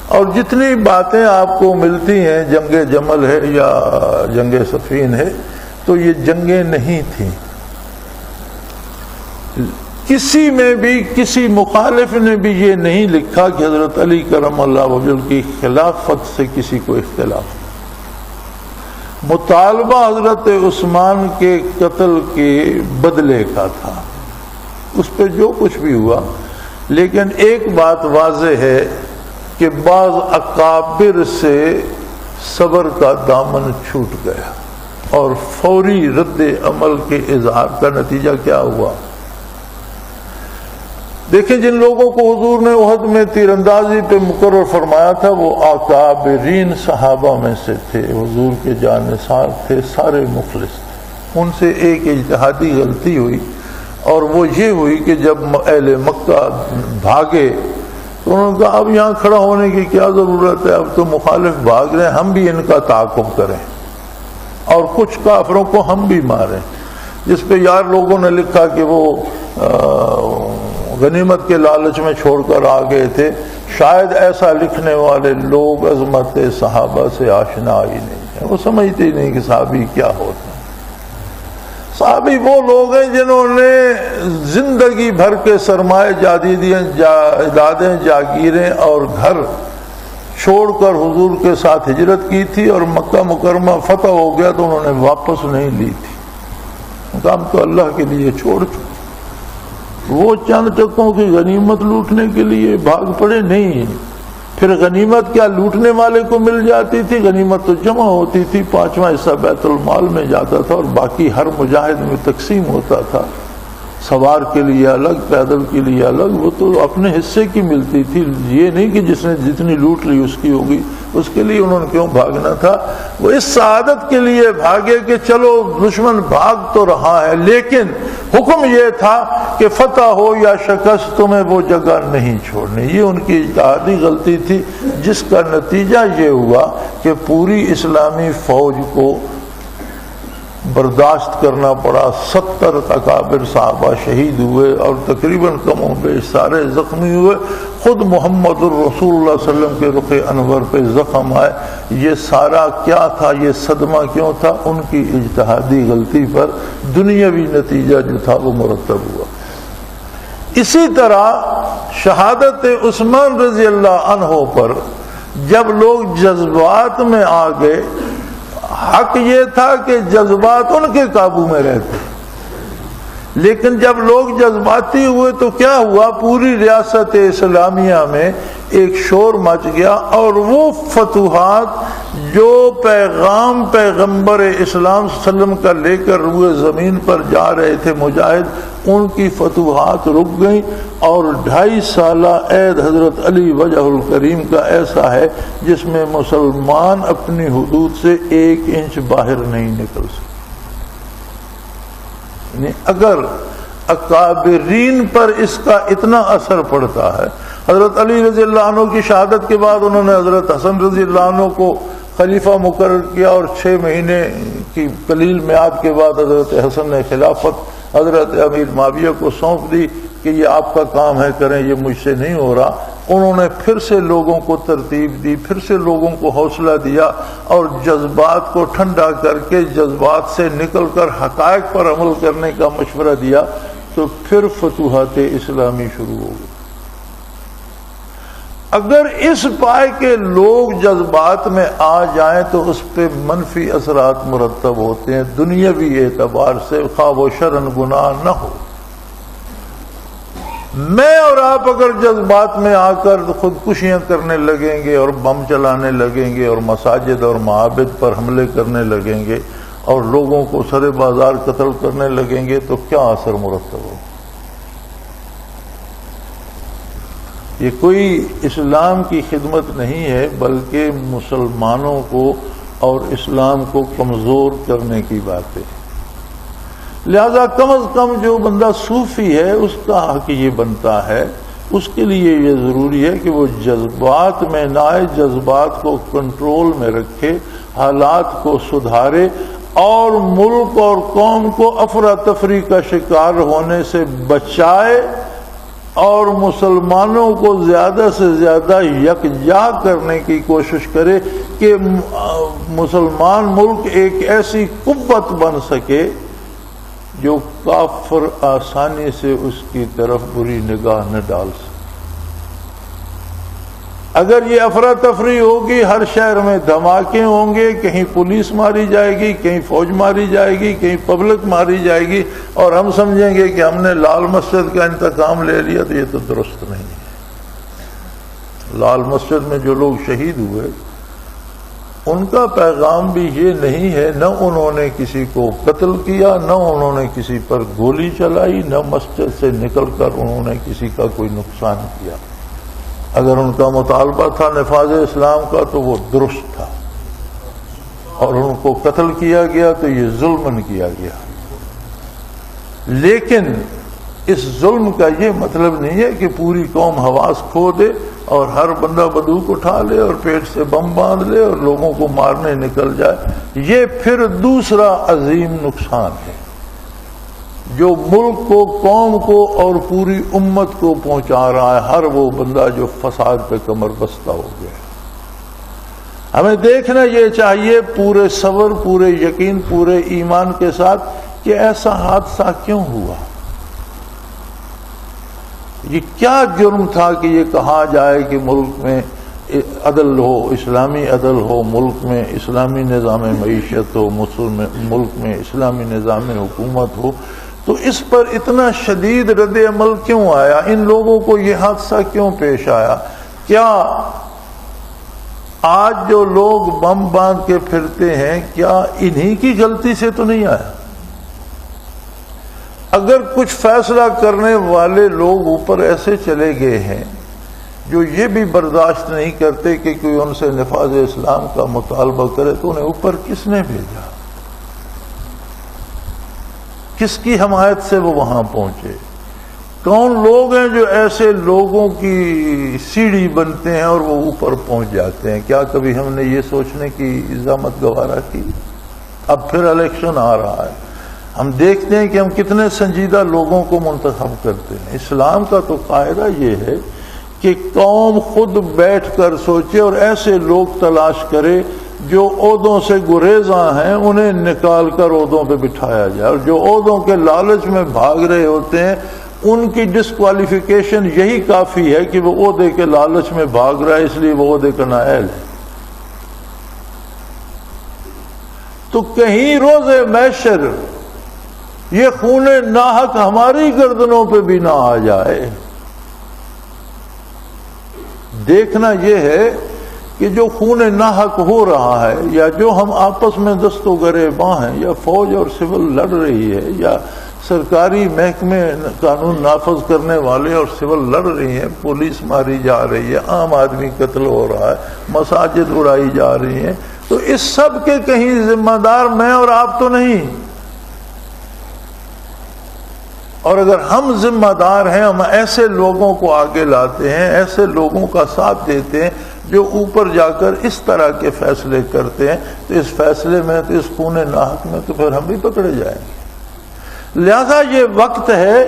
اور جتنی باتیں آپ کو ملتی ہیں جنگ جمل ہے یا جنگ صفین ہے تو یہ جنگیں نہیں تھیں، کسی میں بھی کسی مخالف نے بھی یہ نہیں لکھا کہ حضرت علی کرم اللہ وجہ کی خلافت سے کسی کو اختلاف۔ مطالبہ حضرت عثمان کے قتل کے بدلے کا تھا، اس پہ جو کچھ بھی ہوا، لیکن ایک بات واضح ہے کہ بعض اکابر سے صبر کا دامن چھوٹ گیا، اور فوری رد عمل کے اظہار کا نتیجہ کیا ہوا؟ دیکھیں جن لوگوں کو حضور نے احد میں تیر اندازی پہ مقرر فرمایا تھا وہ اکابرین صحابہ میں سے تھے، حضور کے جانثار تھے، سارے مخلص تھے۔ ان سے ایک اجتہادی غلطی ہوئی، اور وہ یہ ہوئی کہ جب اہل مکہ بھاگے تو انہوں نے کہا اب یہاں کھڑا ہونے کی کیا ضرورت ہے، اب تو مخالف بھاگ رہے ہیں، ہم بھی ان کا تعاقب کریں اور کچھ کافروں کو ہم بھی ماریں، جس پہ یار لوگوں نے لکھا کہ وہ غنیمت کے لالچ میں چھوڑ کر آ گئے تھے۔ شاید ایسا لکھنے والے لوگ عظمت صحابہ سے آشنا ہی نہیں ہیں، وہ سمجھتے ہی نہیں کہ صحابی کیا ہوتا ہے۔ صحابی وہ لوگ ہیں جنہوں نے زندگی بھر کے سرمایہ جائیدادیں، جاگیریں اور گھر چھوڑ کر حضور کے ساتھ ہجرت کی تھی، اور مکہ مکرمہ فتح ہو گیا تو انہوں نے واپس نہیں لی تھی، ہم تو اللہ کے لیے چھوڑ چکے۔ وہ چند ٹکوں کی غنیمت لوٹنے کے لیے بھاگ پڑے نہیں، پھر غنیمت کیا لوٹنے والے کو مل جاتی تھی، غنیمت تو جمع ہوتی تھی، 5واں حصہ بیت المال میں جاتا تھا اور باقی ہر مجاہد میں تقسیم ہوتا تھا، سوار کے لیے الگ، پیدل کے لیے الگ، وہ تو اپنے حصے کی ملتی تھی، یہ نہیں کہ جس نے جتنی لوٹ لی اس کی ہوگی، اس کے لیے انہوں نے کیوں بھاگنا تھا؟ وہ اس سعادت کے لیے بھاگے کہ چلو دشمن بھاگ تو رہا ہے، لیکن حکم یہ تھا کہ فتح ہو یا شکست تمہیں وہ جگہ نہیں چھوڑنی۔ یہ ان کی اجتہادی غلطی تھی، جس کا نتیجہ یہ ہوا کہ پوری اسلامی فوج کو برداشت کرنا پڑا، 70 اکابر صحابہ شہید ہوئے اور تقریباً کم و بیش سارے زخمی ہوئے، خود محمد الرسول اللہ صلی اللہ علیہ وسلم کے رخ انور پہ زخم آئے۔ یہ سارا کیا تھا، یہ صدمہ کیوں تھا؟ ان کی اجتہادی غلطی پر دنیاوی نتیجہ جو تھا وہ مرتب ہوا۔ اسی طرح شہادت عثمان رضی اللہ عنہ پر جب لوگ جذبات میں آ گئے، حق یہ تھا کہ جذبات ان کے قابو میں رہتے، لیکن جب لوگ جذباتی ہوئے تو کیا ہوا؟ پوری ریاست اسلامیہ میں ایک شور مچ گیا، اور وہ فتوحات جو پیغام پیغمبر اسلام صلی اللہ علیہ وسلم کا لے کر روئے زمین پر جا رہے تھے مجاہد، ان کی فتوحات رک گئیں، اور 2.5 سالہ عید حضرت علی وجہ الکریم کا ایسا ہے جس میں مسلمان اپنی حدود سے 1 انچ باہر نہیں نکل سکتے۔ یعنی اگر اکابرین پر اس کا اتنا اثر پڑتا ہے، حضرت علی رضی اللہ عنہ کی شہادت کے بعد انہوں نے حضرت حسن رضی اللہ عنہ کو خلیفہ مقرر کیا، اور 6 مہینے کی قلیل میعاد کے بعد حضرت حسن نے خلافت حضرت امیر معاویہ کو سونپ دی کہ یہ آپ کا کام ہے، کریں، یہ مجھ سے نہیں ہو رہا۔ انہوں نے پھر سے لوگوں کو ترتیب دی، پھر سے لوگوں کو حوصلہ دیا، اور جذبات کو ٹھنڈا کر کے جذبات سے نکل کر حقائق پر عمل کرنے کا مشورہ دیا، تو پھر فتوحات اسلامی شروع ہو گئی۔ اگر اس پائے کے لوگ جذبات میں آ جائیں تو اس پہ منفی اثرات مرتب ہوتے ہیں دنیاوی اعتبار سے، خواہ و شرن گناہ نہ ہو۔ میں اور آپ اگر جذبات میں آ کر خودکشیاں کرنے لگیں گے اور بم چلانے لگیں گے اور مساجد اور معابد پر حملے کرنے لگیں گے اور لوگوں کو سر بازار قتل کرنے لگیں گے، تو کیا اثر مرتب ہو؟ یہ کوئی اسلام کی خدمت نہیں ہے، بلکہ مسلمانوں کو اور اسلام کو کمزور کرنے کی بات ہے۔ لہذا کم از کم جو بندہ صوفی ہے اس کا حق یہ بنتا ہے، اس کے لیے یہ ضروری ہے کہ وہ جذبات میں نہ آئے، جذبات کو کنٹرول میں رکھے، حالات کو سدھارے، اور ملک اور قوم کو افراتفری کا شکار ہونے سے بچائے، اور مسلمانوں کو زیادہ سے زیادہ یکجا کرنے کی کوشش کرے کہ مسلمان ملک ایک ایسی قوت بن سکے جو کافر آسانی سے اس کی طرف بری نگاہ نہ ڈال سکے۔ اگر یہ افراتفری ہوگی، ہر شہر میں دھماکے ہوں گے، کہیں پولیس ماری جائے گی، کہیں فوج ماری جائے گی، کہیں پبلک ماری جائے گی، اور ہم سمجھیں گے کہ ہم نے لال مسجد کا انتقام لے لیا، تو یہ تو درست نہیں ہے۔ لال مسجد میں جو لوگ شہید ہوئے، ان کا پیغام بھی یہ نہیں ہے، نہ انہوں نے کسی کو قتل کیا، نہ انہوں نے کسی پر گولی چلائی، نہ مسجد سے نکل کر انہوں نے کسی کا کوئی نقصان کیا۔ اگر ان کا مطالبہ تھا نفاذ اسلام کا تو وہ درست تھا، اور ان کو قتل کیا گیا تو یہ ظلم کیا گیا۔ لیکن اس ظلم کا یہ مطلب نہیں ہے کہ پوری قوم حواس کھو دے اور ہر بندہ بندوق اٹھا لے اور پیٹ سے بم باندھ لے اور لوگوں کو مارنے نکل جائے۔ یہ پھر دوسرا عظیم نقصان ہے جو ملک کو، قوم کو اور پوری امت کو پہنچا رہا ہے ہر وہ بندہ جو فساد پہ کمر بستہ ہو گیا۔ ہمیں دیکھنا یہ چاہیے پورے صبر، پورے یقین، پورے ایمان کے ساتھ کہ ایسا حادثہ کیوں ہوا، یہ کیا جرم تھا کہ یہ کہا جائے کہ ملک میں عدل ہو، اسلامی عدل ہو، ملک میں اسلامی نظام معیشت ہو، ملک میں اسلامی نظام حکومت ہو۔ تو اس پر اتنا شدید رد عمل کیوں آیا؟ ان لوگوں کو یہ حادثہ کیوں پیش آیا؟ کیا آج جو لوگ بم باندھ کے پھرتے ہیں کیا انہی کی غلطی سے تو نہیں آیا؟ اگر کچھ فیصلہ کرنے والے لوگ اوپر ایسے چلے گئے ہیں جو یہ بھی برداشت نہیں کرتے کہ کوئی ان سے نفاذ اسلام کا مطالبہ کرے، تو انہیں اوپر کس نے بھیجا؟ کس کی حمایت سے وہ وہاں پہنچے؟ کون لوگ ہیں جو ایسے لوگوں کی سیڑھی بنتے ہیں اور وہ اوپر پہنچ جاتے ہیں؟ کیا کبھی ہم نے یہ سوچنے کی زحمت گوارا کی؟ اب پھر الیکشن آ رہا ہے، ہم دیکھتے ہیں کہ ہم کتنے سنجیدہ لوگوں کو منتخب کرتے ہیں۔ اسلام کا تو قاعدہ یہ ہے کہ قوم خود بیٹھ کر سوچے اور ایسے لوگ تلاش کرے جو عہدوں سے گریزاں ہیں، انہیں نکال کر عہدوں پہ بٹھایا جائے، اور جو عہدوں کے لالچ میں بھاگ رہے ہوتے ہیں ان کی ڈسکوالیفیکیشن یہی کافی ہے کہ وہ عہدے کے لالچ میں بھاگ رہا ہے، اس لیے وہ عہدے کا نااہل ہے۔ تو کہیں روز محشر یہ خون ناحق ہماری گردنوں پہ بھی نہ آ جائے۔ دیکھنا یہ ہے کہ جو خون ناحق ہو رہا ہے، یا جو ہم آپس میں دست و گریباں ہیں، یا فوج اور سول لڑ رہی ہے، یا سرکاری محکمے قانون نافذ کرنے والے اور سول لڑ رہی ہیں، پولیس ماری جا رہی ہے، عام آدمی قتل ہو رہا ہے، مساجد اڑائی جا رہی ہیں، تو اس سب کے کہیں ذمہ دار میں اور آپ تو نہیں۔ اور اگر ہم ذمہ دار ہیں، ہم ایسے لوگوں کو آگے لاتے ہیں، ایسے لوگوں کا ساتھ دیتے ہیں جو اوپر جا کر اس طرح کے فیصلے کرتے ہیں، تو اس فیصلے میں، تو اس خون ناحق میں تو پھر ہم بھی پکڑے جائیں گے۔ لہذا یہ وقت ہے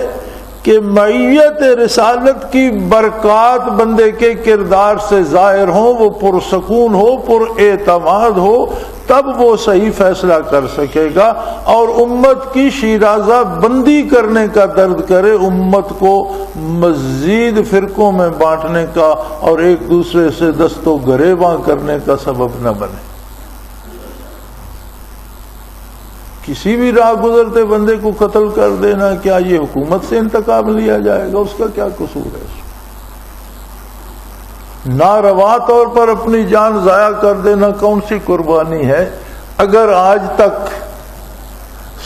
کہ معیت رسالت کی برکات بندے کے کردار سے ظاہر ہوں، وہ پرسکون ہو، پر اعتماد ہو، تب وہ صحیح فیصلہ کر سکے گا، اور امت کی شیرازہ بندی کرنے کا درد کرے، امت کو مزید فرقوں میں بانٹنے کا اور ایک دوسرے سے دست و گریباں کرنے کا سبب نہ بنے۔ کسی بھی راہ گزرتے بندے کو قتل کر دینا، کیا یہ حکومت سے انتقام لیا جائے گا؟ اس کا کیا قصور ہے؟ ناروا طور پر اپنی جان ضائع کر دینا کون سی قربانی ہے؟ اگر آج تک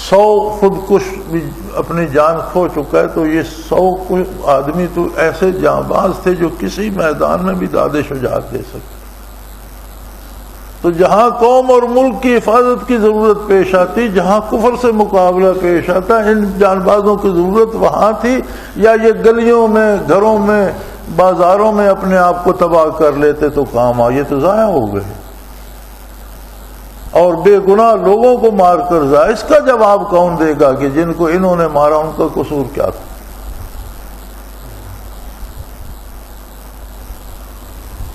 100 خودکش بھی اپنی جان کھو چکا ہے، تو یہ 100 آدمی تو ایسے جانباز تھے جو کسی میدان میں بھی داد شجاعت دے سکتے۔ تو جہاں قوم اور ملک کی حفاظت کی ضرورت پیش آتی، جہاں کفر سے مقابلہ پیش آتا، ان جانبازوں کی ضرورت وہاں تھی، یا یہ گلیوں میں، گھروں میں، بازاروں میں اپنے آپ کو تباہ کر لیتے تو کام آ، یہ تو ضائع ہو گئے، اور بے گناہ لوگوں کو مار کر ضائع۔ اس کا جواب کون دے گا کہ جن کو انہوں نے مارا ان کا قصور کیا تھا؟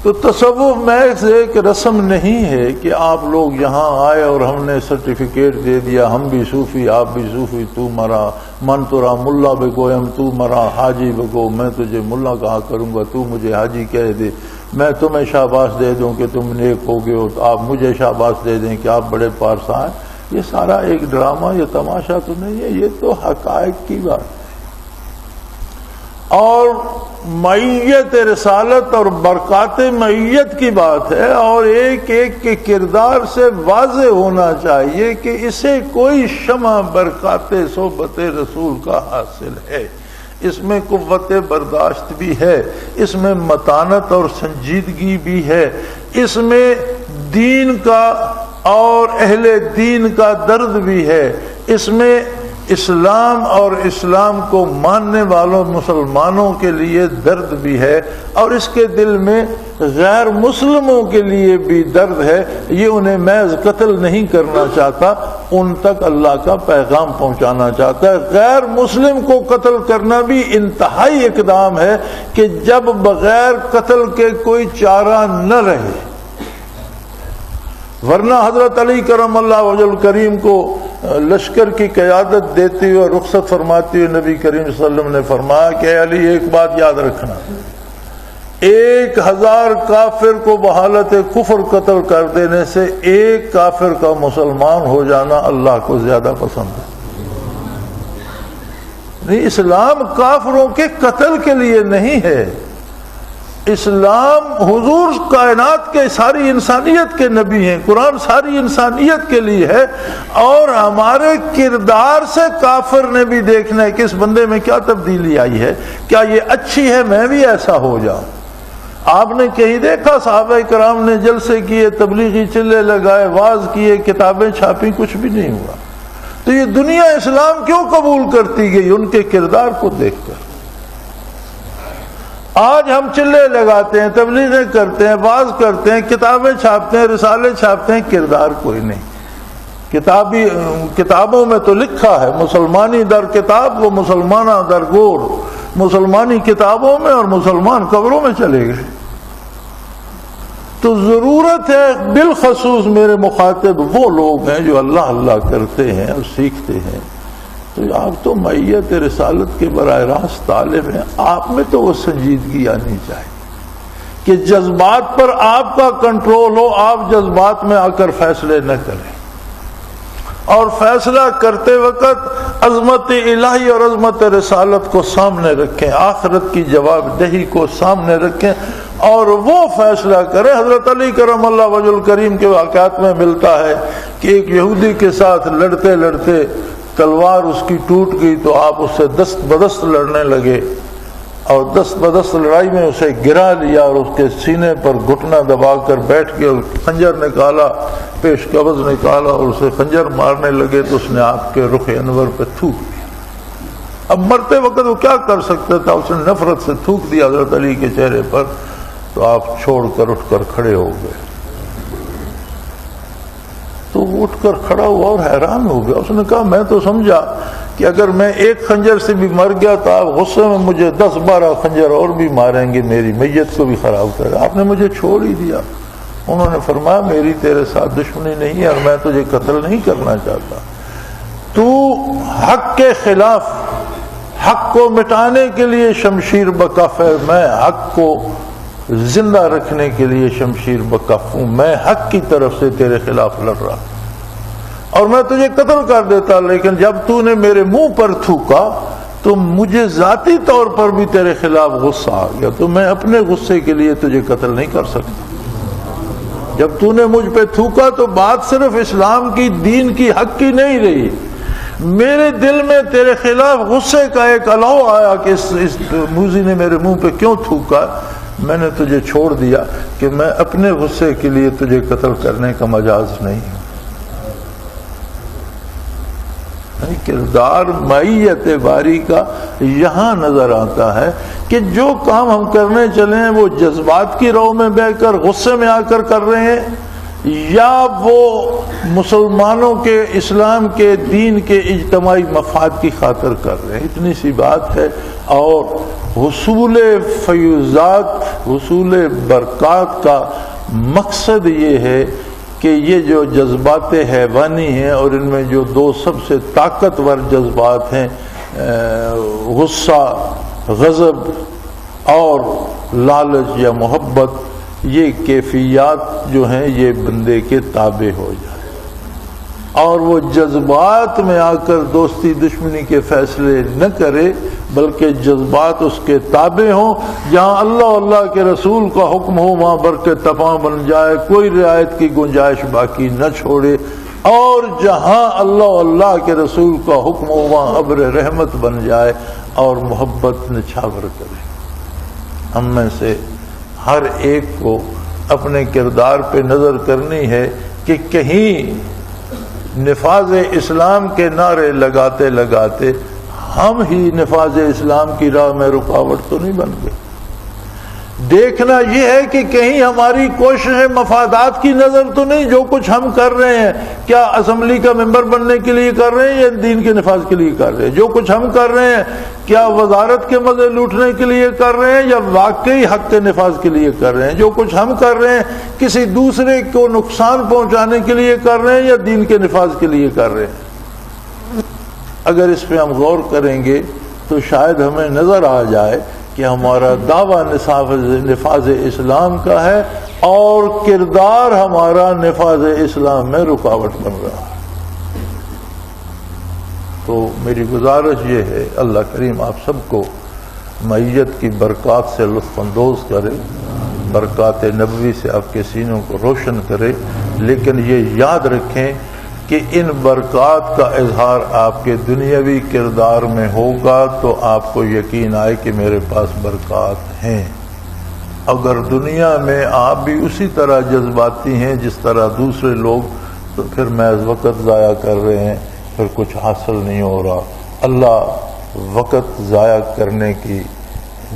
تو تصوف محض ایک رسم نہیں ہے کہ آپ لوگ یہاں آئے اور ہم نے سرٹیفکیٹ دے دیا، ہم بھی صوفی، آپ بھی صوفی، تو مرا من ترا ملا بگویم، تو مرا حاجی بگو، میں تجھے ملا کہا کروں گا، تو مجھے حاجی کہہ دے، میں تمہیں شاباش دے دوں کہ تم نیک ہو گئے ہو، تو آپ مجھے شاباش دے دیں کہ آپ بڑے پارسا ہیں۔ یہ سارا ایک ڈرامہ یا تماشا تو نہیں ہے، یہ تو حقائق کی بات ہے۔ اور معیت رسالت اور برکات معیت کی بات ہے، اور ایک ایک کے کردار سے واضح ہونا چاہیے کہ اسے کوئی شمع برکات صحبت رسول کا حاصل ہے، اس میں قوت برداشت بھی ہے، اس میں متانت اور سنجیدگی بھی ہے، اس میں دین کا اور اہل دین کا درد بھی ہے، اس میں اسلام اور اسلام کو ماننے والوں مسلمانوں کے لیے درد بھی ہے، اور اس کے دل میں غیر مسلموں کے لیے بھی درد ہے۔ یہ انہیں محض قتل نہیں کرنا چاہتا، ان تک اللہ کا پیغام پہنچانا چاہتا ہے۔ غیر مسلم کو قتل کرنا بھی انتہائی اقدام ہے کہ جب بغیر قتل کے کوئی چارہ نہ رہے، ورنہ حضرت علی کرم اللہ وجہ الکریم کو لشکر کی قیادت دیتے ہوئے رخصت فرماتے ہوئے نبی کریم صلی اللہ علیہ وسلم نے فرمایا کہ علی ایک بات یاد رکھنا، 1000 کافر کو بحالت کفر قتل کر دینے سے ایک کافر کا مسلمان ہو جانا اللہ کو زیادہ پسند ہے۔ نہیں، اسلام کافروں کے قتل کے لیے نہیں ہے، اسلام حضور کائنات کے ساری انسانیت کے نبی ہیں، قرآن ساری انسانیت کے لیے ہے، اور ہمارے کردار سے کافر نے بھی دیکھنا ہے کہ اس بندے میں کیا تبدیلی آئی ہے، کیا یہ اچھی ہے میں بھی ایسا ہو جاؤں۔ آپ نے کہیں دیکھا صحابہ کرام نے جلسے کیے، تبلیغی چلے لگائے، واعظ کیے، کتابیں چھاپی، کچھ بھی نہیں ہوا؟ تو یہ دنیا اسلام کیوں قبول کرتی گئی؟ ان کے کردار کو دیکھ کر۔ آج ہم چلے لگاتے ہیں، تبلیغیں کرتے ہیں، واعظ کرتے ہیں، کتابیں چھاپتے ہیں، رسالے چھاپتے ہیں، کردار کوئی نہیں۔ کتابوں میں تو لکھا ہے مسلمانی در کتاب و مسلمانہ در گور، مسلمانی کتابوں میں اور مسلمان قبروں میں چلے گئے۔ تو ضرورت ہے، بالخصوص میرے مخاطب وہ لوگ ہیں جو اللہ اللہ کرتے ہیں اور سیکھتے ہیں، تو آپ تو معیت رسالت کے براہ راست طالب ہیں، آپ میں تو وہ سنجیدگی آنی چاہیے کہ جذبات پر آپ کا کنٹرول ہو، آپ جذبات میں آ کر فیصلے نہ کریں، اور فیصلہ کرتے وقت عظمت الہی اور عظمت رسالت کو سامنے رکھیں، آخرت کی جواب دہی کو سامنے رکھیں اور وہ فیصلہ کریں۔ حضرت علی کرم اللہ وجہ الکریم کے واقعات میں ملتا ہے کہ ایک یہودی کے ساتھ لڑتے لڑتے تلوار اس کی ٹوٹ گئی، تو آپ اس سے دست بدست لڑنے لگے، اور دست بدست لڑائی میں اسے گرا لیا اور اس کے سینے پر گھٹنا دبا کر بیٹھ کے خنجر نکالا، پیش قبض نکالا اور اسے خنجر مارنے لگے، تو اس نے آپ کے رخ انور پہ تھوک دیا۔ اب مرتے وقت وہ کیا کر سکتا تھا؟ اس نے نفرت سے تھوک دیا حضرت علی کے چہرے پر، تو آپ چھوڑ کر اٹھ کر کھڑے ہو گئے۔ تو وہ اٹھ کر کھڑا ہوا اور حیران ہو گیا۔ اس نے کہا میں تو سمجھا کہ اگر میں ایک خنجر سے بھی مر گیا تو آپ غصے میں مجھے 10-12 خنجر اور بھی ماریں گے، میری میت کو بھی خراب کر، آپ نے مجھے چھوڑ ہی دیا۔ انہوں نے فرمایا میری تیرے ساتھ دشمنی نہیں ہے اور میں تجھے قتل نہیں کرنا چاہتا، تو حق کے خلاف حق کو مٹانے کے لیے شمشیر بکف ہے، میں حق کو زندہ رکھنے کے لیے شمشیر بکف ہوں، میں حق کی طرف سے تیرے خلاف لڑ رہا اور میں تجھے قتل کر دیتا، لیکن جب تو نے میرے منہ پر تھوکا تو مجھے ذاتی طور پر بھی تیرے خلاف غصہ آ گیا، تو میں اپنے غصے کے لیے تجھے قتل نہیں کر سکتا۔ جب تو نے مجھ پہ تھوکا تو بات صرف اسلام کی، دین کی، حق کی نہیں رہی، میرے دل میں تیرے خلاف غصے کا ایک الاؤ آیا کہ اس موذی نے میرے منہ پہ کیوں تھوکا، میں نے تجھے چھوڑ دیا کہ میں اپنے غصے کے لیے تجھے قتل کرنے کا مجاز نہیں ہوں۔ کردار معیت باری کا یہاں نظر آتا ہے کہ جو کام ہم کرنے چلے ہیں وہ جذبات کی رو میں بہ کر غصے میں آ کر کر رہے ہیں، یا وہ مسلمانوں کے، اسلام کے، دین کے اجتماعی مفاد کی خاطر کر رہے ہیں۔ اتنی سی بات ہے، اور حصول فیوزات، حصول برکات کا مقصد یہ ہے کہ یہ جو جذبات حیوانی ہیں اور ان میں جو دو سب سے طاقتور جذبات ہیں، غصہ، غضب اور لالچ یا محبت، یہ کیفیات جو ہیں یہ بندے کے تابع ہو جائے۔ اور وہ جذبات میں آ کر دوستی دشمنی کے فیصلے نہ کرے بلکہ جذبات اس کے تابع ہوں. جہاں اللہ اللہ کے رسول کا حکم ہو وہاں برکت تپاں بن جائے, کوئی رعایت کی گنجائش باقی نہ چھوڑے, اور جہاں اللہ اللہ کے رسول کا حکم ہو وہاں ابر رحمت بن جائے اور محبت نچھاور کرے. ہم میں سے ہر ایک کو اپنے کردار پہ نظر کرنی ہے کہ کہیں نفاذ اسلام کے نعرے لگاتے لگاتے ہم ہی نفاذ اسلام کی راہ میں رکاوٹ تو نہیں بن گئے. دیکھنا یہ ہے کہ کہیں ہماری کوششیں مفادات کی نظر تو نہیں. جو کچھ ہم کر رہے ہیں کیا اسمبلی کا ممبر بننے کے لیے کر رہے ہیں یا دین کے نفاذ کے لیے کر رہے ہیں؟ جو کچھ ہم کر رہے ہیں کیا وزارت کے مزے لوٹنے کے لیے کر رہے ہیں یا واقعی حق کے نفاذ کے لیے کر رہے ہیں؟ جو کچھ ہم کر رہے ہیں کسی دوسرے کو نقصان پہنچانے کے لیے کر رہے ہیں یا دین کے نفاذ کے لیے کر رہے ہیں؟ اگر اس پہ ہم غور کریں گے تو شاید ہمیں نظر آ جائے کہ ہمارا دعویٰ نفاذ اسلام کا ہے اور کردار ہمارا نفاذ اسلام میں رکاوٹ بن رہا ہے. تو میری گزارش یہ ہے اللہ کریم آپ سب کو معیت کی برکات سے لطف اندوز کرے, برکات نبوی سے آپ کے سینوں کو روشن کرے. لیکن یہ یاد رکھیں کہ ان برکات کا اظہار آپ کے دنیاوی کردار میں ہوگا تو آپ کو یقین آئے کہ میرے پاس برکات ہیں. اگر دنیا میں آپ بھی اسی طرح جذباتی ہیں جس طرح دوسرے لوگ تو پھر محض وقت ضائع کر رہے ہیں, پھر کچھ حاصل نہیں ہو رہا. اللہ وقت ضائع کرنے کی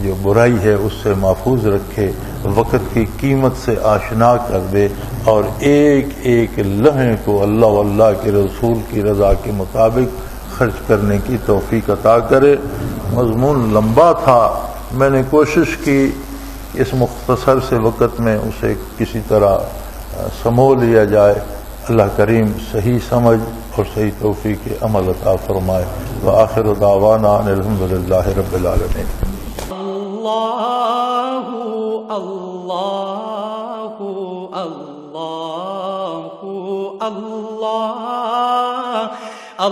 جو برائی ہے اس سے محفوظ رکھے, وقت کی قیمت سے آشنا کر دے اور ایک ایک لمحے کو اللہ واللہ کے رسول کی رضا کے مطابق خرچ کرنے کی توفیق عطا کرے. مضمون لمبا تھا, میں نے کوشش کی اس مختصر سے وقت میں اسے کسی طرح سمو لیا جائے. اللہ کریم صحیح سمجھ اور صحیح توفیق عمل عطا فرمائے. وآخر دعوانا ان الحمدللہ رب العالمین. اللہ اللہ اللہ اللہ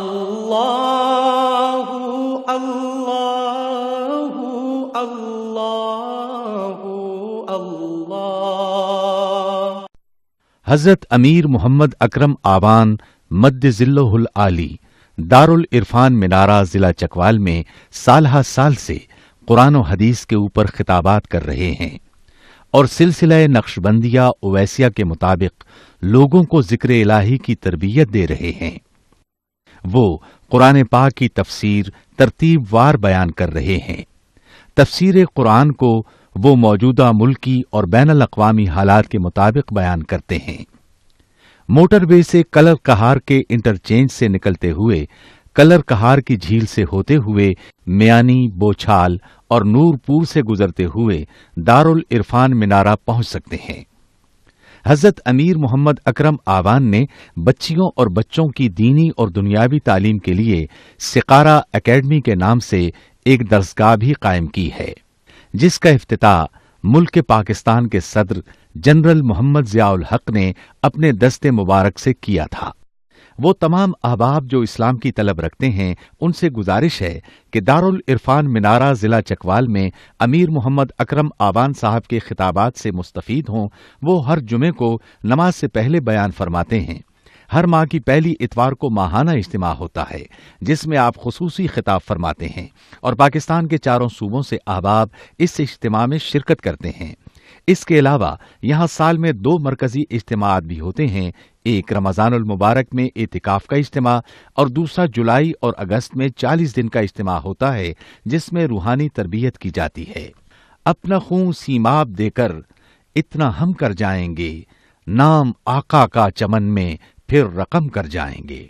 اللہ اللہ اللہ اللہ. حضرت امیر محمد اکرم آوان مد ذلہ العالی دارالعرفان منارہ ضلع چکوال میں سالہ سال سے قرآن و حدیث کے اوپر خطابات کر رہے ہیں اور سلسلہ نقشبندیہ اویسیہ کے مطابق لوگوں کو ذکر الہی کی تربیت دے رہے ہیں. وہ قرآن پاک کی تفسیر ترتیب وار بیان کر رہے ہیں. تفسیر قرآن کو وہ موجودہ ملکی اور بین الاقوامی حالات کے مطابق بیان کرتے ہیں. موٹر وے سے کلر کہار کے انٹرچینج سے نکلتے ہوئے کلر کہار کی جھیل سے ہوتے ہوئے میانی, بوچھال اور نور پور سے گزرتے ہوئے دارالعرفان منارہ پہنچ سکتے ہیں. حضرت امیر محمد اکرم آوان نے بچیوں اور بچوں کی دینی اور دنیاوی تعلیم کے لیے سقارہ اکیڈمی کے نام سے ایک درسگاہ بھی قائم کی ہے, جس کا افتتاح ملک پاکستان کے صدر جنرل محمد ضیاء الحق نے اپنے دست مبارک سے کیا تھا. وہ تمام احباب جو اسلام کی طلب رکھتے ہیں ان سے گزارش ہے کہ دارالعرفان منارہ ضلع چکوال میں امیر محمد اکرم آوان صاحب کے خطابات سے مستفید ہوں. وہ ہر جمعے کو نماز سے پہلے بیان فرماتے ہیں. ہر ماہ کی پہلی اتوار کو ماہانہ اجتماع ہوتا ہے جس میں آپ خصوصی خطاب فرماتے ہیں اور پاکستان کے چاروں صوبوں سے احباب اس اجتماع میں شرکت کرتے ہیں. اس کے علاوہ یہاں سال میں 2 مرکزی اجتماعات بھی ہوتے ہیں. ایک رمضان المبارک میں اعتکاف کا اجتماع اور دوسرا جولائی اور اگست میں 40 دن کا اجتماع ہوتا ہے جس میں روحانی تربیت کی جاتی ہے. اپنا خون سیماب دے کر اتنا ہم کر جائیں گے, نام آقا کا چمن میں پھر رقم کر جائیں گے.